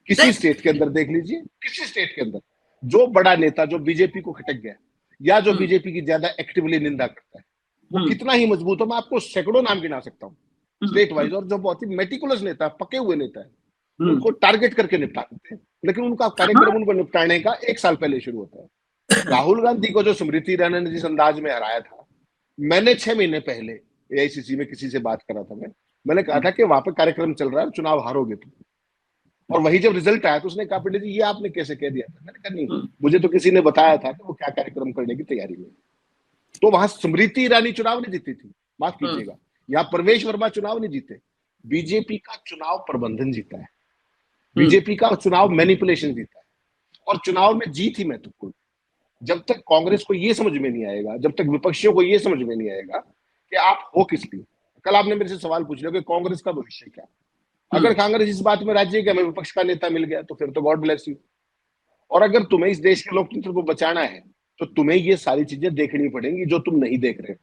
किसी स्टेट के अंदर देख लीजिए, किसी स्टेट के अंदर जो बड़ा नेता जो बीजेपी को खटक गया या जो बीजेपी की ज्यादा एक्टिवली निंदा करता है, वो कितना ही मजबूत हो, मैं आपको सैकड़ों नाम गिना सकता हूँ स्टेट वाइज, और जो बहुत ही मेटिकुलस नेता, पके हुए नेता है, उनको टारगेट करके निपटा देते हैं। लेकिन उनका कार्यक्रम उनको निपटाने का 1 साल पहले शुरू होता है। राहुल गांधी को जो स्मृति ईरानी ने जिस अंदाज में हराया था, मैंने 6 महीने पहले एआईसीसी में किसी से बात करा था, मैंने कहा था कि वहां पर कार्यक्रम चल रहा है, चुनाव हारोगे तुम। और वही जब रिजल्ट आया तो उसने कहा, पंडित जी ये आपने कैसे कह दिया था? मैंने कहा नहीं, मुझे तो किसी ने बताया था कि वो क्या कार्यक्रम करने की तैयारी में। तो वहां स्मृति ईरानी चुनाव नहीं जीती थी, माफ कीजिएगा, यहाँ प्रवेश वर्मा चुनाव नहीं जीते, बीजेपी का चुनाव प्रबंधन जीता है, बीजेपी का चुनाव मैनिपुलेशन जीता है। और चुनाव में जीत ही महत्वपूर्ण। जब तक कांग्रेस को ये समझ में नहीं आएगा, जब तक विपक्षियों को ये समझ में नहीं आएगा कि आप हो किस लिए। कल आपने मेरे से सवाल पूछ लिया कि कांग्रेस का भविष्य क्या। अगर कांग्रेस इस बात में राजी है कि हमें विपक्ष का नेता मिल गया, तो फिर तो गॉड ब्लेस यू। और अगर तुम्हें इस देश के लोकतंत्र को बचाना है, तो तुम्हें ये सारी चीजें देखनी पड़ेंगी जो तुम नहीं देख रहे।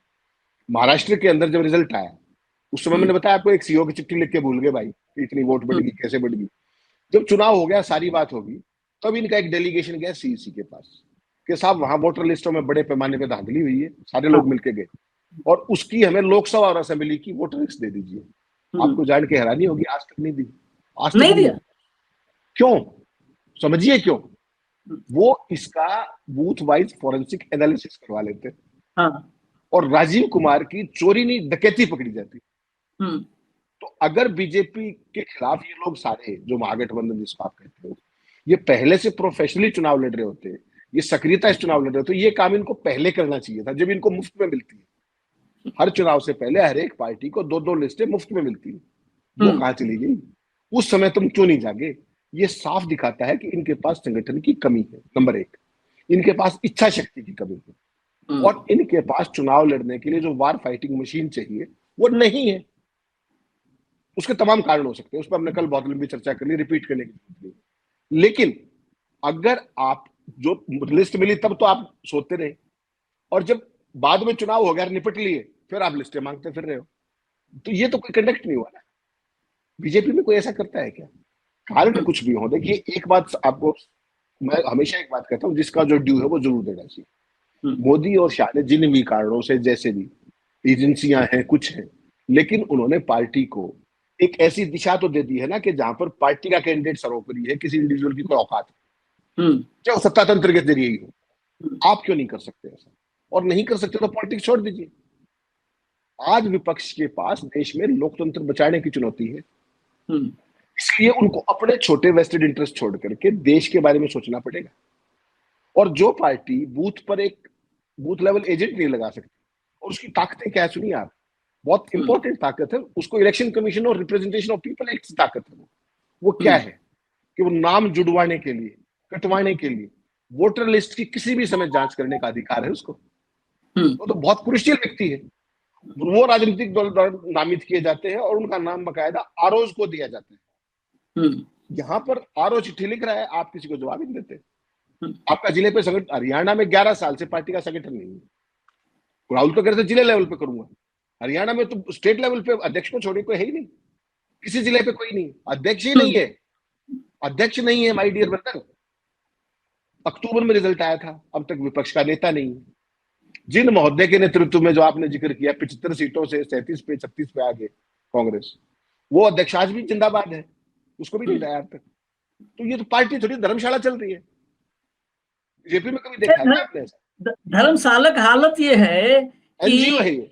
महाराष्ट्र के अंदर जब रिजल्ट आया, उस समय मैंने बताया आपको, एक सीओ की चिट्ठी लिख के भूल गए भाई, इतनी वोट बढ़ गई, कैसे बढ़ गई। जब चुनाव हो गया, सारी बात होगी, तब इनका एक डेलीगेशन गया सीईसी के पास कि साहब वहां वोटर लिस्टों में बड़े पैमाने पे धांधली हुई है, सारे लोग मिलके गए और उसकी हमें लोकसभा और असेंबली की वोटर लिस्ट दे दीजिए। आपको जान के हैरानी होगी, आज तक नहीं दी, आज तक नहीं दिया। क्यों? समझिए क्यों? वो इसका बूथ वाइज फॉरेंसिक एनालिसिस करवा लेते हैं। हाँ। और राजीव कुमार की चोरी नहीं डकैती पकड़ी जाती। तो अगर बीजेपी के खिलाफ ये लोग सारे जो महागठबंधन जिसको आप कहते हो, ये पहले से प्रोफेशनली चुनाव लड़ रहे होते, ये सक्रियता से चुनाव लड़ रहे होते, ये काम इनको पहले करना चाहिए था, जब इनको मुफ्त में मिलती है। हर चुनाव से पहले हर एक पार्टी को 2-2 लिस्टें मुफ्त में मिलती है, वो कहां चली गई? उस समय तुम क्यों नहीं जागे? ये साफ दिखाता है कि इनके पास संगठन की कमी है, नंबर 1। इनके पास इच्छा शक्ति की कमी है और इनके पास चुनाव लड़ने के लिए जो वार फाइटिंग मशीन चाहिए वो नहीं है। उसके तमाम कारण हो सकते हैं, उस पर हमने कल बहुत लंबी चर्चा कर ली, रिपीट करने की जरूरत नहीं। लेकिन अगर आप जो लिस्ट मिली तब तो आप सोचते रहे और जब बाद में चुनाव हो गया निपट लिए फिर आप लिस्टें मांगते फिर रहे हो, तो ये तो कोई कंडक्ट नहीं हुआ ना। बीजेपी में कोई ऐसा करता है क्या? कारण कुछ भी हो, देखिए एक बात आपको मैं हमेशा एक बात कहता हूं, जिसका जो ड्यू है वो जरूर देना चाहिए। मोदी और शाह ने जिन भी कारणों से, जैसे भी एजेंसियां हैं कुछ है, लेकिन उन्होंने पार्टी को एक ऐसी दिशा तो दे दी है ना कि जहां पर पार्टी का कैंडिडेट सर्वोपरि है, किसी इंडिविजुअल की कोई औकात नहीं, चाहे सत्ता तंत्र के जरिए ही हो। आप क्यों नहीं कर सकते ऐसा? और नहीं कर सकते तो पॉलिटिक्स छोड़ दीजिए। आज विपक्ष के पास देश में लोकतंत्र बचाने की चुनौती है, इसलिए उनको अपने छोटे वेस्टेड इंटरेस्ट छोड़ करके देश के बारे में सोचना पड़ेगा। और जो पार्टी बूथ पर एक बूथ लेवल एजेंट नहीं लगा सकती, और उसकी ताकतें क्या है सुनिए आप, बहुत इंपॉर्टेंट ताकत है उसको, इलेक्शन कमीशन और रिप्रेजेंटेशन ऑफ पीपल एक्ट की ताकत है। वो क्या है कि वो नाम जुड़वाने के लिए, कटवाने के लिए वोटर लिस्ट की किसी भी समय जांच करने का अधिकार है उसको। वो तो बहुत क्रुशियल व्यक्ति है, वो राजनीतिक दल द्वारा नामित किए जाते हैं और उनका नाम बकायदा आरओज को दिया जाता है। यहाँ पर आरओ चिट्ठी लिख रहा है, आप किसी को जवाब नहीं देते। आपका जिले पे संगठन, हरियाणा में 11 साल से पार्टी का संगठन नहीं है। राहुल तो कहते जिले लेवल पे करूंगा, हरियाणा में तो स्टेट लेवल पे अध्यक्ष को छोड़े कोई है ही नहीं, किसी जिले पे कोई नहीं, अध्यक्ष ही नहीं है, अध्यक्ष नहीं है माय डियर ब्रदर। अक्टूबर में रिजल्ट आया था, अब तक विपक्ष का नेता नहीं है। जिन महोदय के नेतृत्व में जो आपने जिक्र किया 75 सीटों से 37 पे 36 पे आ गए कांग्रेस, वो अध्यक्ष आज भी जिंदाबाद है, उसको भी नहीं लाया अब तक। तो ये तो पार्टी थोड़ी धर्मशाला चल रही है। बीजेपी में कभी देखा है आपने ऐसा? धर्मशाला की हालत ये है एनजीओ है ये।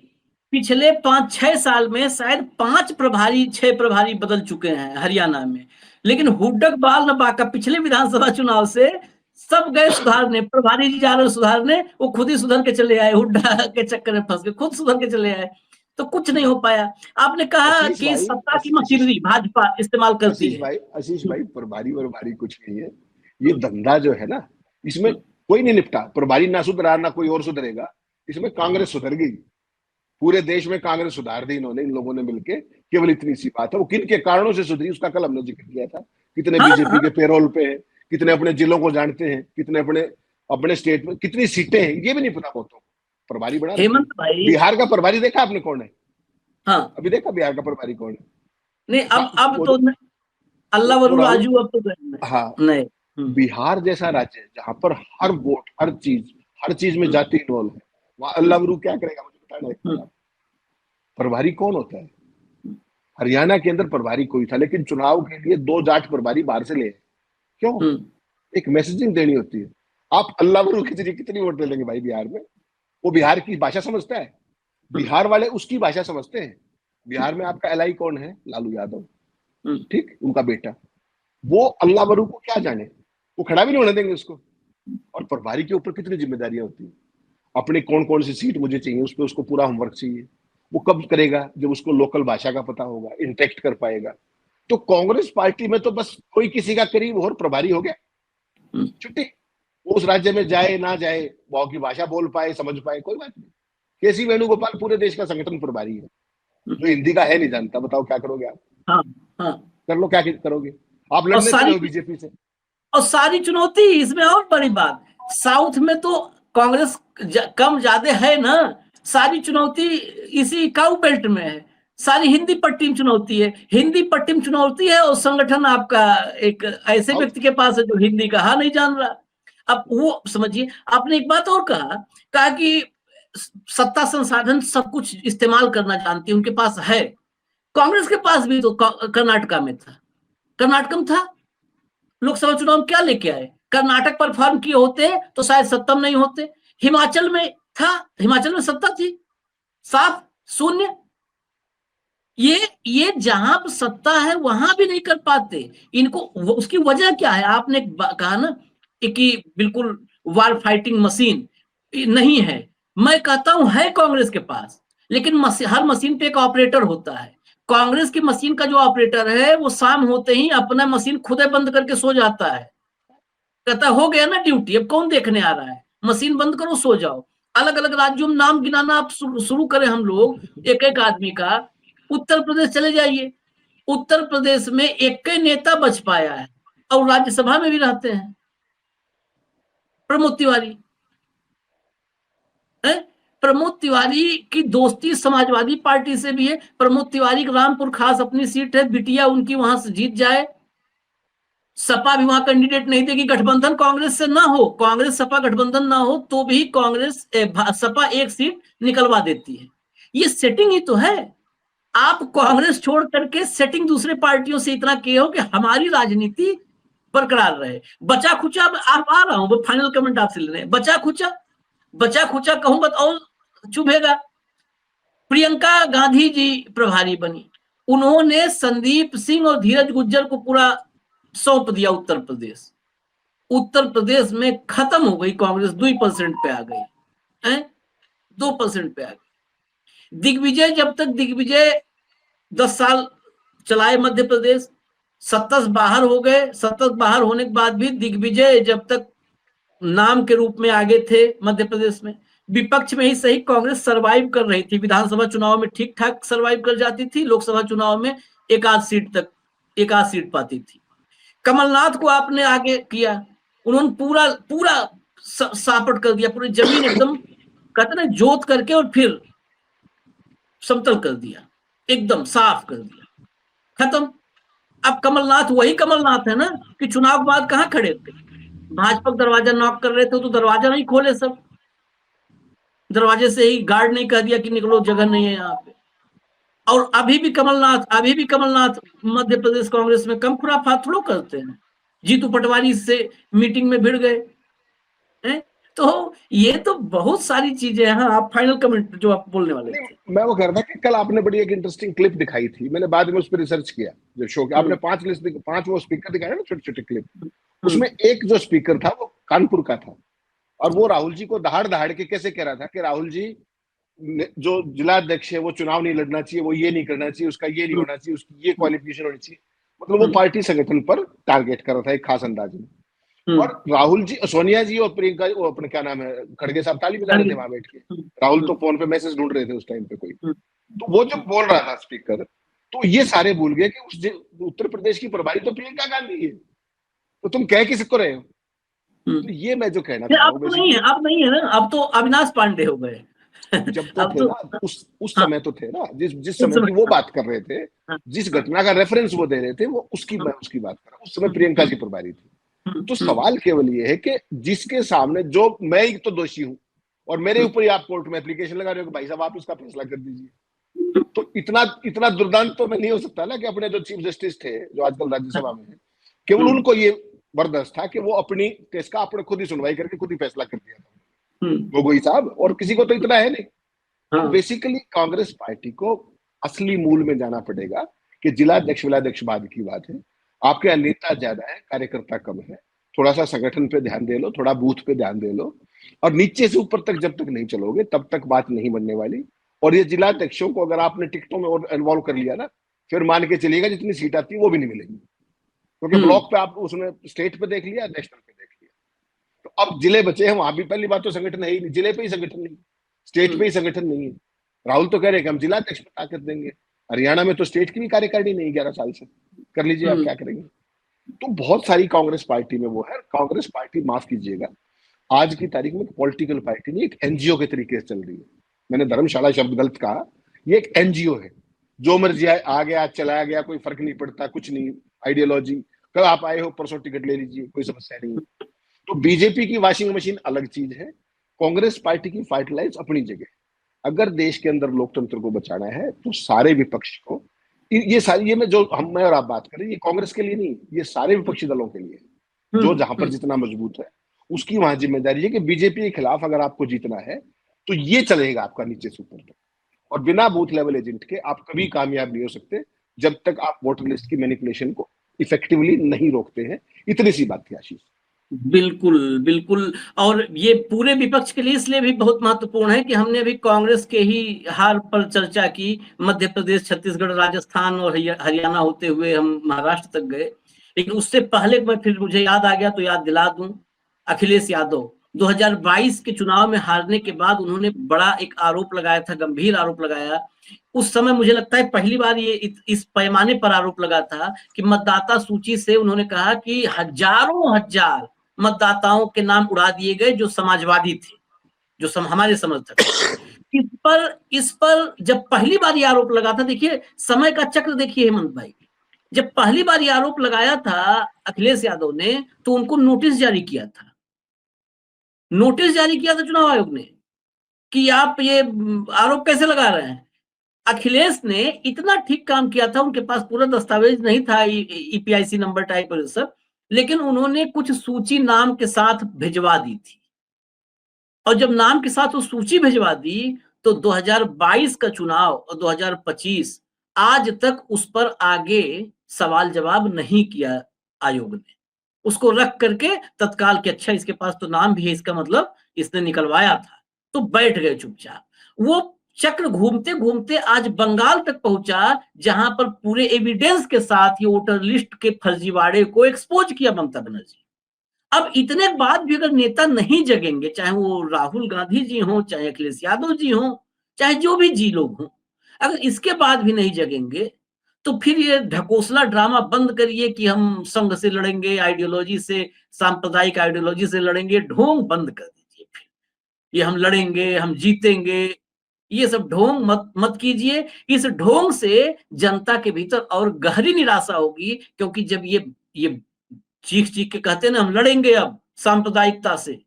पिछले 5-6 साल में शायद 6 प्रभारी बदल चुके हैं हरियाणा में, लेकिन हुड्डक बाल न बाका पिछले विधानसभा चुनाव से सब गए सुधारने, प्रभारी जी जा रहे सुधारने, वो खुद ही सुधर के चले आए, हुड्डा के चक्कर में फंस गए, खुद सुधर के चले आए, तो कुछ नहीं हो पाया। आपने कहा कि सत्ता की मशीनरी भाजपा इस्तेमाल करती है। आशीष भाई प्रभारी कुछ नहीं है, ये धंधा जो है ना, इसमें कोई नहीं निपटा। प्रभारी ना सुधरा ना कोई और सुधरेगा, इसमें कांग्रेस सुधर गई, पूरे देश में कांग्रेस सुधार दी इन्होंने, इन लोगों ने मिलके। केवल इतनी सी बात है, वो किन के कारणों से सुधरी उसका कल हमने जिक्र किया था। कितने बीजेपी के पेरोल पे है, कितने अपने जिलों को जानते हैं, कितने अपने स्टेट में कितनी सीटें हैं, ये भी नहीं पता बहुतों को। प्रभारी बना हेमंत भाई, बिहार का प्रभारी देखा आपने कौन है? हाँ, अभी देखा बिहार का प्रभारी कौन है? नहीं अब तो अल्लाह वरुण राजू अब तो हाँ, नहीं। बिहार जैसा राज्य जहां पर हर वोट हर चीज में जाति इन्वॉल्व है, वहां अल्लाह वरू क्या करेगा मुझे बताना है। प्रभारी कौन होता है? हरियाणा के अंदर प्रभारी कोई था, लेकिन चुनाव के लिए 2 जाट प्रभारी बाहर से ले, क्यों? एक मैसेजिंग देनी होती है। आप अल्लाह वरू के जरिए कितनी वोट ले लेंगे भाई बिहार में? वो बिहार की भाषा समझता है, बिहार वाले उसकी भाषा समझते हैं। बिहार में आपका एलआई कौन है? लालू यादव, ठीक, उनका बेटा। वो अल्लाह वरू को क्या जाने, वो खड़ा भी नहीं होने देंगे उसको। और प्रभारी के ऊपर कितनी जिम्मेदारियां होती है, अपनी कौन कौन सी सीट मुझे चाहिए, उस पर उसको पूरा होमवर्क चाहिए। वो कब करेगा? जब उसको लोकल भाषा का पता होगा, इंटेक्ट कर पाएगा। तो कांग्रेस पार्टी में तो बस कोई किसी का करीब और प्रभारी हो गया, छुट्टी। वो उस राज्य में जाए ना जाए, वहां की भाषा बोल पाए, समझ पाए, कोई बात नहीं। केसी वेणुगोपाल पूरे देश का संगठन प्रभारी है, जो हिंदी का है नहीं जानता, बताओ क्या करोगे आप? कर लो, क्या करोगे आप? लड़ने चले हो बीजेपी से। और सारी चुनौती इसमें और बड़ी बात, साउथ में तो कांग्रेस कम ज्यादा है ना, सारी चुनौती इसी काउ बेल्ट में है। सारी हिंदी पट्टी में चुनौती है, हिंदी पट्टी में चुनौती है, और संगठन आपका एक ऐसे व्यक्ति के पास है जो हिंदी कहा नहीं जान रहा। अब वो समझिए, आपने एक बात और कहा कि सत्ता संसाधन सब कुछ इस्तेमाल करना जानती है, उनके पास है। कांग्रेस के पास भी तो कर्नाटका में था, कर्नाटक में था, लोकसभा चुनाव में क्या लेके आए? कर्नाटक परफॉर्म किए होते तो शायद सत्ता में नहीं होते। हिमाचल में था, हिमाचल में सत्ता थी, साफ शून्य। ये जहां पर सत्ता है वहां भी नहीं कर पाते इनको। उसकी वजह क्या है? आपने कहा ना कि बिल्कुल वार फाइटिंग मशीन नहीं है। मैं कहता हूं है कांग्रेस के पास, लेकिन हर मशीन पे एक ऑपरेटर होता है। कांग्रेस की मशीन का जो ऑपरेटर है वो शाम होते ही अपना मशीन खुदे बंद करके सो जाता है, कहता हो गया ना ड्यूटी, अब कौन देखने आ रहा है, मशीन बंद करो सो जाओ। अलग अलग राज्यों में नाम गिनाना आप शुरू करें हम लोग एक एक आदमी का। उत्तर प्रदेश चले जाइए, उत्तर प्रदेश में एक नेता बच पाया है और राज्यसभा में भी रहते हैं, प्रमोद तिवारी है। प्रमोद तिवारी की दोस्ती समाजवादी पार्टी से भी है। प्रमोद तिवारी रामपुर खास अपनी सीट है, बिटिया उनकी वहां से जीत जाए, सपा भी वहां कैंडिडेट नहीं देगी, गठबंधन कांग्रेस से ना हो, कांग्रेस सपा गठबंधन ना हो तो भी कांग्रेस सपा एक सीट निकलवा देती है। ये सेटिंग ही तो है। आप कांग्रेस छोड़ करके सेटिंग दूसरे पार्टियों से इतना किए हो कि हमारी राजनीति बरकरार रहे। बचा खुचा, आप आ रहा हूं वो फाइनल कमेंट आपसे लेने, बचा खुचा कहूंगा तो और चुभेगा। प्रियंका गांधी जी प्रभारी बनी, उन्होंने संदीप सिंह और धीरज गुज्जर को पूरा सौंप दिया उत्तर प्रदेश। उत्तर प्रदेश में खत्म हो गई कांग्रेस, 2% पे आ गई है, 2% पे आ गई। दिग्विजय, जब तक दिग्विजय 10 साल चलाए मध्य प्रदेश, 27 बाहर हो गए। 27 बाहर होने के बाद भी दिग्विजय जब तक नाम के रूप में आगे थे मध्य प्रदेश में, विपक्ष में ही सही कांग्रेस सरवाइव कर रही थी। विधानसभा चुनाव में ठीक ठाक सरवाइव कर जाती थी, लोकसभा चुनाव में एक आध सीट पाती थी। कमलनाथ को आपने आगे किया, उन्होंने पूरा पूरा सापट कर दिया, पूरी जमीन एकदम कहते ना जोत करके और फिर समतल कर दिया, एकदम साफ कर दिया, खत्म। अब कमलनाथ वही कमलनाथ है ना कि चुनाव के बाद कहां खड़े थे, भाजपा दरवाजा नॉक कर रहे थे तो दरवाजा नहीं खोले, सब दरवाजे से ही गार्ड नहीं कह दिया कि निकलो जगह नहीं है यहाँ पे। और अभी भी कमलनाथ मध्य प्रदेश कांग्रेस में कम खुराफात थोड़ा करते हैं। जीतू पटवारी से मीटिंग में भिड़ गए हैं। तो ये तो बहुत सारी चीजें हैं। हाँ, आप फाइनल कमेंट जो आप बोलने वाले थे। मैं वो कह रहा था कि कल आपने बड़ी एक इंटरेस्टिंग क्लिप दिखाई थी, मैंने बाद में उस पर रिसर्च किया जो शो के आपने 5 वो स्पीकर दिखाए ना, छोटे छोटे क्लिप, उसमें एक जो स्पीकर था वो कानपुर का था, और वो राहुल जी को दहाड़ दहाड़ के कैसे कह रहा था कि राहुल जी जो जिला अध्यक्ष है वो चुनाव नहीं लड़ना चाहिए, वो ये नहीं करना चाहिए, उसका ये नहीं होना चाहिए, उसकी ये क्वालिफिकेशन होनी चाहिए। मतलब वो पार्टी संगठन पर टारगेट कर रहा था एक खास अंदाज में। और राहुल जी, सोनिया जी और प्रियंका, वो अपने क्या नाम है, खड़गे साहब ताली बजा रहे थे वहां बैठ के, राहुल तो फोन पे मैसेज ढूंढ रहे थे उस टाइम पे कोई। तो वो जब बोल रहा था स्पीकर, तो ये सारे भूल गए कि उस उत्तर प्रदेश की प्रभारी तो प्रियंका गांधी है, तो तुम कह किसको रहे हो? तो ये मैं जो कहना चाह रहा हूँ, अब नहीं है ना, अब तो अविनाश पांडे हो गए। जब तो थे ना, उस समय तो थे ना, जिस समय की वो बात कर रहे थे, जिस घटना का रेफरेंस वो दे रहे थे, वो मैं उसकी बात कर रहा हूँ। उस समय प्रियंका जी प्रभारी थी। तो सवाल केवल ये है कि जिसके सामने, जो मैं ही तो दोषी हूं और मेरे ऊपर ही आप कोर्ट में एप्लीकेशन लगा रहे हो कि भाई साहब आप इसका फैसला कर दीजिए, तो इतना दुर्दांत तो मैं नहीं हो सकता ना कि अपने जो चीफ जस्टिस थे जो आजकल राज्यसभा में है, केवल उनको ये बर्दाश्त था कि वो अपनी केस का अपने खुद ही सुनवाई करके खुद ही फैसला कर दिया था गोगोई साहब, और किसी को तो इतना है नहीं। तो बेसिकली कांग्रेस पार्टी को असली मूल में जाना पड़ेगा कि जिलाध्यक्ष विलाध्यक्ष बाद की बात है, आपके यहाँ नेता ज्यादा है, कार्यकर्ता कम है, थोड़ा सा संगठन पे ध्यान दे लो, थोड़ा बूथ पे ध्यान दे लो, और नीचे से ऊपर तक जब तक नहीं चलोगे तब तक बात नहीं बनने वाली। और ये जिलाध्यक्षों को अगर आपने टिकटों में और इन्वॉल्व कर लिया ना, फिर मान के चलिएगा जितनी सीट आती है वो भी नहीं मिलेगी, क्योंकि ब्लॉक पे आप उसने स्टेट पे देख लिया, नेशनल पे देख लिया, तो अब जिले बचे हैं, वहां भी पहली बात तो संगठन है ही नहीं, जिले पे ही संगठन नहीं, स्टेट पे ही संगठन नहीं है। राहुल तो कह रहे हैं कि हम जिलाध्यक्ष पे ताकत देंगे, हरियाणा में तो स्टेट की भी कार्यकारिणी नहीं 11 साल से, कर लीजिए आप क्या करेंगे। तो बहुत सारी कांग्रेस पार्टी में वो है। कांग्रेस पार्टी, माफ कीजिएगा, आज की तारीख में पॉलिटिकल पार्टी नहीं, एक एनजीओ के तरीके से चल रही है। मैंने धर्मशाला शब्द गलत कहा, ये एक एनजीओ है जो मर्जी आ गया चला गया, कोई फर्क नहीं पड़ता, कुछ नहीं, आइडियोलॉजी, कल आप आए हो परसों टिकट ले लीजिए, कोई समस्या नहीं है। तो बीजेपी की वॉशिंग मशीन अलग चीज है, कांग्रेस पार्टी की फाइट लाइन्स अपनी जगह। अगर देश के अंदर लोकतंत्र को बचाना है तो सारे विपक्ष को, ये सारी, ये मैं और आप बात करें, ये कांग्रेस के लिए नहीं, ये सारे विपक्षी दलों के लिए, जो जहां पर जितना मजबूत है उसकी वहां जिम्मेदारी है कि बीजेपी के खिलाफ अगर आपको जीतना है तो ये चलेगा आपका नीचे से ऊपर तक। और बिना बूथ लेवल एजेंट के आप कभी कामयाब नहीं हो सकते जब तक आप वोटर लिस्ट की मैनिपुलेशन को इफेक्टिवली नहीं रोकते हैं। इतनी सी बात थी आशीष। बिल्कुल बिल्कुल। और ये पूरे विपक्ष के लिए इसलिए भी बहुत महत्वपूर्ण है कि हमने अभी कांग्रेस के ही हार पर चर्चा की। मध्य प्रदेश, छत्तीसगढ़, राजस्थान और हरियाणा होते हुए हम महाराष्ट्र तक गए। लेकिन उससे पहले मुझे याद आ गया तो याद दिला दूं, अखिलेश यादव 2022 के चुनाव में हारने के बाद उन्होंने बड़ा एक आरोप लगाया था, गंभीर आरोप लगाया। उस समय मुझे लगता है पहली बार ये इस पैमाने पर आरोप लगा था कि मतदाता सूची से उन्होंने कहा कि हजारों हजार मतदाताओं के नाम उड़ा दिए गए जो समाजवादी थे, जो हमारे समर्थक थे। इस पर जब पहली बार ये आरोप लगा था, देखिए समय का चक्र देखिए हेमंत भाई, जब पहली बार ये आरोप लगाया था अखिलेश यादव ने तो उनको नोटिस जारी किया था। नोटिस जारी किया था चुनाव आयोग ने कि आप ये आरोप कैसे लगा रहे हैं। अखिलेश ने इतना ठीक काम किया था, उनके पास पूरा दस्तावेज नहीं था, ईपीआईसी नंबर टाइप और सब, लेकिन उन्होंने कुछ सूची नाम के साथ भिजवा दी थी। और जब नाम के साथ वो सूची भिजवा दी तो 2022 का चुनाव और 2025 आज तक उस पर आगे सवाल जवाब नहीं किया आयोग ने। उसको रख करके तत्काल के अच्छा इसके पास तो नाम भी है, इसका मतलब इसने निकलवाया था, तो बैठ गए चुपचाप। वो चक्र घूमते घूमते आज बंगाल तक पहुंचा, जहां पर पूरे एविडेंस के साथ ये वोटर लिस्ट के फर्जीवाड़े को एक्सपोज किया ममता बनर्जी। अब इतने बाद भी अगर नेता नहीं जगेंगे, चाहे वो राहुल गांधी जी हों, चाहे अखिलेश यादव जी हों, चाहे जो भी जी लोग हों, अगर इसके बाद भी नहीं जगेंगे तो फिर ये ढकोसला ड्रामा बंद करिए कि हम संघ से लड़ेंगे, आइडियोलॉजी से, सांप्रदायिक आइडियोलॉजी से लड़ेंगे, ढोंग बंद कर दीजिए। फिर ये हम लड़ेंगे, हम जीतेंगे, ये सब ढोंग मत मत कीजिए। इस ढोंग से जनता के भीतर और गहरी निराशा होगी, क्योंकि जब ये चीख चीख के कहते हैं ना हम लड़ेंगे अब सांप्रदायिकता से,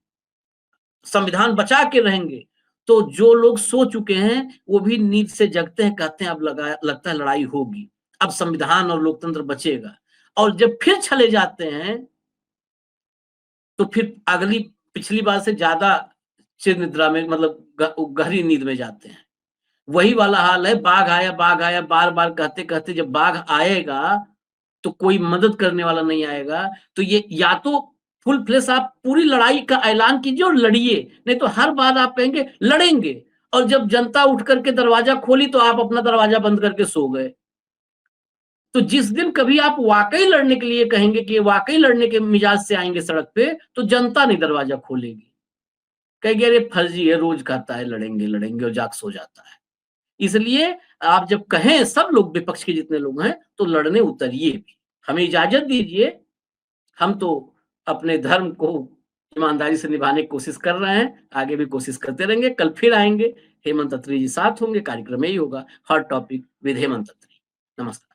संविधान बचा के रहेंगे, तो जो लोग सो चुके हैं वो भी नींद से जगते हैं, कहते हैं अब लगता है लड़ाई होगी, अब संविधान और लोकतंत्र बचेगा। और जब फिर चले जाते हैं तो फिर अगली पिछली बार से ज्यादा चिर निद्रा में, मतलब गहरी नींद में जाते हैं। वही वाला हाल है, बाघ आया बार बार कहते कहते जब बाघ आएगा तो कोई मदद करने वाला नहीं आएगा। तो ये या तो फुल फ्लेश आप पूरी लड़ाई का ऐलान कीजिए और लड़िए, नहीं तो हर बार आप कहेंगे लड़ेंगे, और जब जनता उठ करके दरवाजा खोली तो आप अपना दरवाजा बंद करके सो गए। तो जिस दिन कभी आप वाकई लड़ने के लिए कहेंगे कि वाकई लड़ने के मिजाज से आएंगे सड़क पे, तो जनता नहीं दरवाजा खोलेगी, कहेगी अरे फर्जी है, रोज कहता है लड़ेंगे लड़ेंगे और जाग सो जाता है। इसलिए आप जब कहें, सब लोग विपक्ष के जितने लोग हैं, तो लड़ने उतरिए भी, हमें इजाजत दीजिए। हम तो अपने धर्म को ईमानदारी से निभाने की कोशिश कर रहे हैं, आगे भी कोशिश करते रहेंगे। कल फिर आएंगे, हेमंत अत्री जी साथ होंगे, कार्यक्रम यही होगा, हॉट टॉपिक विद हेमंत अत्री। नमस्कार।